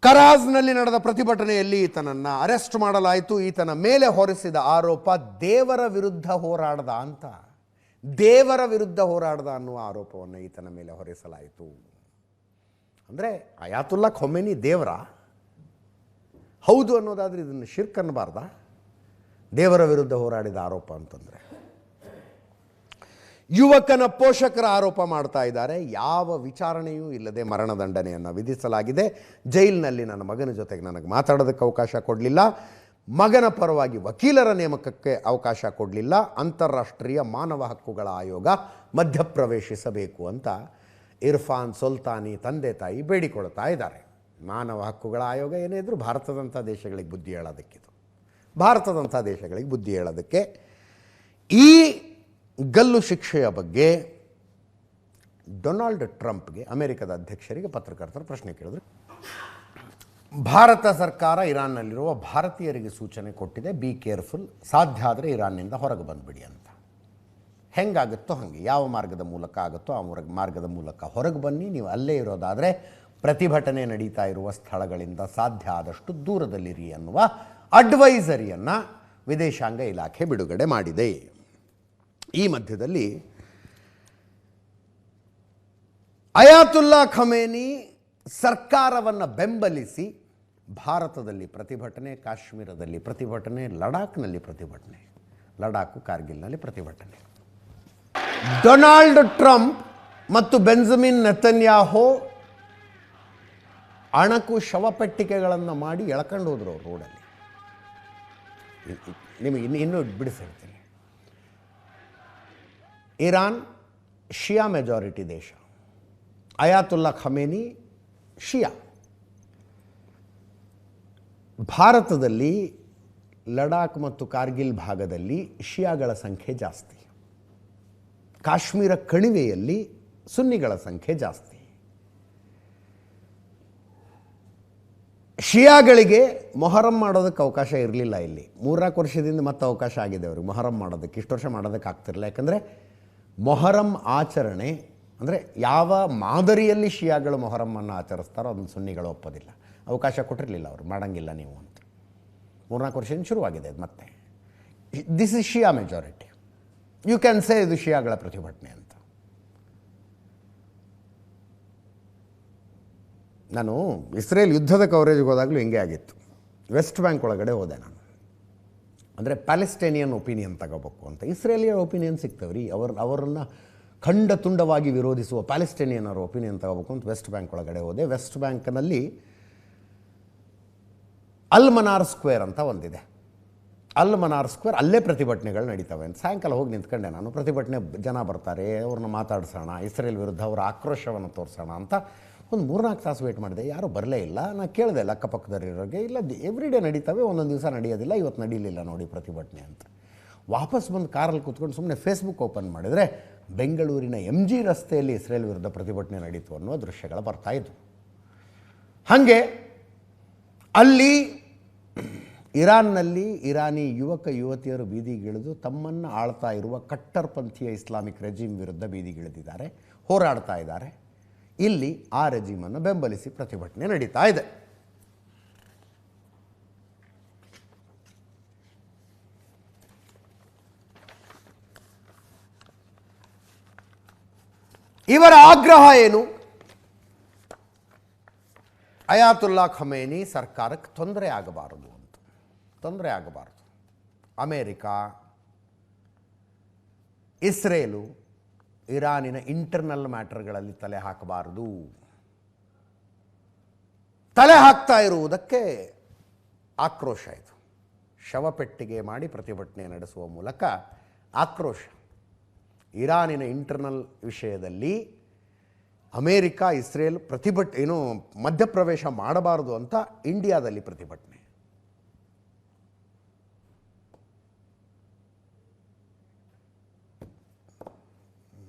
ಕರಾಜ್ನಲ್ಲಿ ನಡೆದ ಪ್ರತಿಭಟನೆಯಲ್ಲಿ ಈತನನ್ನು ಅರೆಸ್ಟ್ ಮಾಡಲಾಯಿತು. ಈತನ ಮೇಲೆ ಹೊರಿಸಿದ ಆರೋಪ ದೇವರ ವಿರುದ್ಧ ಹೋರಾಡ್ದ ಅಂತ. ದೇವರ ವಿರುದ್ಧ ಹೋರಾಡ್ದ ಅನ್ನುವ ಆರೋಪವನ್ನು ಈತನ ಮೇಲೆ ಹೊರಿಸಲಾಯಿತು. ಅಂದರೆ ಅಯಾತುಲ್ಲಾ ಖೊಮೇನಿ ದೇವರ ಹೌದು ಅನ್ನೋದಾದರೆ ಇದನ್ನು ಶಿರ್ಕ್ ಅನ್ನಬಾರ್ದ? ದೇವರ ವಿರುದ್ಧ ಹೋರಾಡಿದ ಆರೋಪ ಅಂತಂದರೆ ಯುವಕನ ಪೋಷಕರ ಆರೋಪ ಮಾಡ್ತಾ ಇದ್ದಾರೆ. ಯಾವ ವಿಚಾರಣೆಯೂ ಇಲ್ಲದೆ ಮರಣದಂಡನೆಯನ್ನು ವಿಧಿಸಲಾಗಿದೆ. ಜೈಲಿನಲ್ಲಿ ನನ್ನ ಮಗನ ಜೊತೆಗೆ ನನಗೆ ಮಾತಾಡೋದಕ್ಕೆ ಅವಕಾಶ ಕೊಡಲಿಲ್ಲ, ಮಗನ ಪರವಾಗಿ ವಕೀಲರ ನೇಮಕಕ್ಕೆ ಅವಕಾಶ ಕೊಡಲಿಲ್ಲ. ಅಂತಾರಾಷ್ಟ್ರೀಯ ಮಾನವ ಹಕ್ಕುಗಳ ಆಯೋಗ ಮಧ್ಯಪ್ರವೇಶಿಸಬೇಕು ಅಂತ ಇರ್ಫಾನ್ ಸುಲ್ತಾನಿ ತಂದೆ ತಾಯಿ ಬೇಡಿಕೊಳ್ತಾ ಇದ್ದಾರೆ. ಮಾನವ ಹಕ್ಕುಗಳ ಆಯೋಗ ಏನೇ ಇದ್ದರೂ ಭಾರತದಂಥ ದೇಶಗಳಿಗೆ ಬುದ್ಧಿ ಹೇಳೋದಕ್ಕಿದು, ಭಾರತದಂಥ ದೇಶಗಳಿಗೆ ಬುದ್ಧಿ ಹೇಳೋದಕ್ಕೆ. ಈ ಗಲ್ಲು ಶಿಕ್ಷೆಯ ಬಗ್ಗೆ ಡೊನಾಲ್ಡ್ ಟ್ರಂಪ್ಗೆ, ಅಮೆರಿಕದ ಅಧ್ಯಕ್ಷರಿಗೆ ಪತ್ರಕರ್ತರು ಪ್ರಶ್ನೆ ಕೇಳಿದ್ರು. ಭಾರತ ಸರ್ಕಾರ ಇರಾನ್ನಲ್ಲಿರುವ ಭಾರತೀಯರಿಗೆ ಸೂಚನೆ ಕೊಟ್ಟಿದೆ, ಬಿ ಕೇರ್ಫುಲ್, ಸಾಧ್ಯ ಆದರೆ ಇರಾನ್ನಿಂದ ಹೊರಗೆ ಬಂದುಬಿಡಿ ಅಂತ. ಹೆಂಗಾಗುತ್ತೋ ಹಾಗೆ, ಯಾವ ಮಾರ್ಗದ ಮೂಲಕ ಆಗುತ್ತೋ ಆ ಮಾರ್ಗದ ಮೂಲಕ ಹೊರಗೆ ಬನ್ನಿ. ನೀವು ಅಲ್ಲೇ ಇರೋದಾದರೆ ಪ್ರತಿಭಟನೆ ನಡೀತಾ ಇರುವ ಸ್ಥಳಗಳಿಂದ ಸಾಧ್ಯ ಆದಷ್ಟು ದೂರದಲ್ಲಿರಿ ಅನ್ನುವ ಅಡ್ವೈಸರಿಯನ್ನು ವಿದೇಶಾಂಗ ಇಲಾಖೆ ಬಿಡುಗಡೆ ಮಾಡಿದೆ. ಈ ಮಧ್ಯದಲ್ಲಿ ಅಯಾತುಲ್ಲಾ ಖಮೇನಿ ಸರ್ಕಾರವನ್ನು ಬೆಂಬಲಿಸಿ ಭಾರತದಲ್ಲಿ ಪ್ರತಿಭಟನೆ, ಕಾಶ್ಮೀರದಲ್ಲಿ ಪ್ರತಿಭಟನೆ, ಲಡಾಖ್ನಲ್ಲಿ ಪ್ರತಿಭಟನೆ, ಲಡಾಖು ಕಾರ್ಗಿಲ್ನಲ್ಲಿ ಪ್ರತಿಭಟನೆ. ಡೊನಾಲ್ಡ್ ಟ್ರಂಪ್ ಮತ್ತು ಬೆಂಜಮಿನ್ ನೆತನ್ಯಾಹು ಅಣಕು ಶವಪೆಟ್ಟಿಗೆಗಳನ್ನು ಮಾಡಿ ಎಳ್ಕೊಂಡು ಹೋದ್ರು ಅವರು ರೋಡಲ್ಲಿ. ನಿಮಗೆ ಇನ್ನೂ ಬಿಡಿಸಿರ್ತೀನಿ. ಇರಾನ್ ಶಿಯಾ ಮೆಜಾರಿಟಿ ದೇಶ, ಅಯಾತುಲ್ಲಾ ಖಮೇನಿ ಶಿಯಾ. ಭಾರತದಲ್ಲಿ ಲಡಾಖ್ ಮತ್ತು ಕಾರ್ಗಿಲ್ ಭಾಗದಲ್ಲಿ ಶಿಯಾಗಳ ಸಂಖ್ಯೆ ಜಾಸ್ತಿ, ಕಾಶ್ಮೀರ ಕಣಿವೆಯಲ್ಲಿ ಸುನ್ನಿಗಳ ಸಂಖ್ಯೆ ಜಾಸ್ತಿ. ಶಿಯಾಗಳಿಗೆ ಮೊಹರಂ ಮಾಡೋದಕ್ಕೆ ಅವಕಾಶ ಇರಲಿಲ್ಲ ಇಲ್ಲಿ. 3-4 ವರ್ಷದಿಂದ ಮತ್ತೆ ಅವಕಾಶ ಆಗಿದೆ ಅವ್ರಿಗೆ ಮೊಹರಂ ಮಾಡೋದಕ್ಕೆ. ಇಷ್ಟು ವರ್ಷ ಮಾಡೋದಕ್ಕೆ ಆಗ್ತಿರಲಿಲ್ಲ. ಯಾಕಂದರೆ ಮೊಹರಂ ಆಚರಣೆ ಅಂದರೆ ಯಾವ ಮಾದರಿಯಲ್ಲಿ ಶಿಯಾಗಳು ಮೊಹರಮ್ಮನ್ನು ಆಚರಿಸ್ತಾರೋ ಅದನ್ನು ಸುನ್ನಿಗಳು ಒಪ್ಪೋದಿಲ್ಲ. ಅವಕಾಶ ಕೊಟ್ಟಿರಲಿಲ್ಲ ಅವರು, ಮಾಡೋಂಗಿಲ್ಲ ನೀವು ಅಂತ. 3-4 ವರ್ಷದಿಂದ ಶುರುವಾಗಿದೆ ಅದು ಮತ್ತೆ. This is Shia majority. You can say ಇದು ಶಿಯಾಗಳ ಪ್ರತಿಭಟನೆ ಅಂತ. ನಾನು ಇಸ್ರೇಲ್ ಯುದ್ಧದ ಕವರೇಜ್ಗೆ ಹೋದಾಗಲೂ ಹಿಂಗೆ ಆಗಿತ್ತು. ವೆಸ್ಟ್ ಬ್ಯಾಂಕ್ ಒಳಗಡೆ ಹೋದೆ ನಾನು. ಅಂದರೆ ಪ್ಯಾಲೆಸ್ಟೈನಿಯನ್ ಒಪಿನಿಯನ್ ತಗೋಬೇಕು ಅಂತ. ಇಸ್ರೇಲಿಯರ್ ಒಪಿನಿಯನ್ ಸಿಗ್ತವ್ರಿ. ಅವರನ್ನು ಖಂಡ ತುಂಡವಾಗಿ ವಿರೋಧಿಸುವ ಪ್ಯಾಲೆಸ್ಟೈನಿಯನ್ನರ ಒಪಿನಿಯನ್ ತಗೋಬೇಕು ಅಂತ ವೆಸ್ಟ್ ಬ್ಯಾಂಕ್ ಒಳಗಡೆ ಹೋದೆ. ವೆಸ್ಟ್ ಬ್ಯಾಂಕ್ನಲ್ಲಿ ಅಲ್ ಮನಾರ್ ಸ್ಕ್ವೇರ್ ಅಂತ ಒಂದಿದೆ. ಅಲ್ ಮನಾರ್ ಸ್ಕ್ವೇರ್, ಅಲ್ಲೇ ಪ್ರತಿಭಟನೆಗಳು ನಡೀತವೆ ಅಂತ. ಸಾಯಂಕಾಲ ಹೋಗಿ ನಿಂತ್ಕೊಂಡೆ ನಾನು. ಪ್ರತಿಭಟನೆ ಜನ ಬರ್ತಾರೆ, ಅವ್ರನ್ನ ಮಾತಾಡ್ಸೋಣ, ಇಸ್ರೇಲ್ ವಿರುದ್ಧ ಅವರ ಆಕ್ರೋಶವನ್ನು ತೋರಿಸೋಣ ಅಂತ ಒಂದು 3-4 ತಾಸು ವೇಟ್ ಮಾಡಿದೆ. ಯಾರೂ ಬರಲೇ ಇಲ್ಲ. ನಾನು ಕೇಳಿದೆ ಅಕ್ಕಪಕ್ಕದಲ್ಲಿರೋರಿಗೆ, ಇಲ್ಲ ಎವ್ರಿ ಡೇ ನಡೀತವೆ, ಒಂದೊಂದು ದಿವಸ ನಡೆಯೋದಿಲ್ಲ, ಇವತ್ತು ನಡೀಲಿಲ್ಲ ನೋಡಿ ಪ್ರತಿಭಟನೆ ಅಂತ. ವಾಪಸ್ ಬಂದು ಕಾರಲ್ಲಿ ಕೂತ್ಕೊಂಡು ಸುಮ್ಮನೆ ಫೇಸ್ಬುಕ್ ಓಪನ್ ಮಾಡಿದರೆ ಬೆಂಗಳೂರಿನ MG ರಸ್ತೆಯಲ್ಲಿ ಇಸ್ರೇಲ್ ವಿರುದ್ಧ ಪ್ರತಿಭಟನೆ ನಡೀತು ಅನ್ನುವ ದೃಶ್ಯಗಳು ಬರ್ತಾಯಿದ್ವು. ಹಾಗೆ ಅಲ್ಲಿ ಇರಾನ್ನಲ್ಲಿ ಇರಾನಿ ಯುವಕ ಯುವತಿಯರು ಬೀದಿಗಿಳಿದು ತಮ್ಮನ್ನು ಆಳ್ತಾ ಇರುವ ಕಟ್ಟರ್ಪಂಥೀಯ ಇಸ್ಲಾಮಿಕ್ ರೆಜಿಮ್ ವಿರುದ್ಧ ಬೀದಿಗಿಳಿದಿದ್ದಾರೆ, ಹೋರಾಡ್ತಾ ಇದ್ದಾರೆ. ಇಲ್ಲಿ ಆ ರೆಜಿಮನ್ನು ಬೆಂಬಲಿಸಿ ಪ್ರತಿಭಟನೆ ನಡೀತಾ ಇದೆ. ಇವರ ಆಗ್ರಹ ಏನು? ಅಯಾತುಲ್ಲಾ ಖಮೇನಿ ಸರ್ಕಾರಕ್ಕೆ ತೊಂದರೆ ಆಗಬಾರದು ಅಂತ. ತೊಂದರೆ ಆಗಬಾರದು. ಅಮೇರಿಕಾ, ಇಸ್ರೇಲು ಇರಾನಿನ ಇಂಟರ್ನಲ್ ಮ್ಯಾಟರ್ಗಳಲ್ಲಿ ತಲೆ ಹಾಕಬಾರದು. ತಲೆ ಹಾಕ್ತಾ ಇರುವುದಕ್ಕೆ ಆಕ್ರೋಶ ಇದು. ಶವಪೆಟ್ಟಿಗೆ ಮಾಡಿ ಪ್ರತಿಭಟನೆ ನಡೆಸುವ ಮೂಲಕ ಆಕ್ರೋಶ. ಇರಾನಿನ ಇಂಟರ್ನಲ್ ವಿಷಯದಲ್ಲಿ ಅಮೇರಿಕಾ, ಇಸ್ರೇಲ್ ಮಧ್ಯಪ್ರವೇಶ ಮಾಡಬಾರದು ಅಂತ ಇಂಡಿಯಾದಲ್ಲಿ ಪ್ರತಿಭಟನೆ.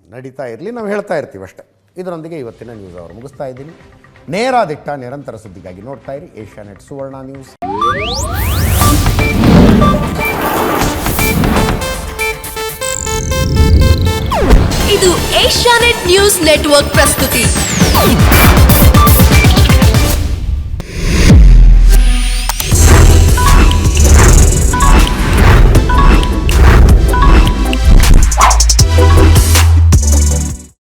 ನಡೀತಾ ಇರಲಿ, ನಾವು ಹೇಳ್ತಾ ಇರ್ತೀವಿ ಅಷ್ಟೇ. ಇದರೊಂದಿಗೆ ಇವತ್ತಿನ ನ್ಯೂಸ್ ಅವರು ಮುಗಿಸ್ತಾ ಇದ್ದೀನಿ. ನೇರ ದಿಟ್ಟ ನಿರಂತರ ಸುದ್ದಿಗಾಗಿ ನೋಡ್ತಾ ಇರಿ ಏಷ್ಯಾನೆಟ್ ಸುವರ್ಣ ನ್ಯೂಸ್. ಇದು ಏಷ್ಯಾನೆಟ್ ನ್ಯೂಸ್ ನೆಟ್ವರ್ಕ್ ಪ್ರಸ್ತುತಿ.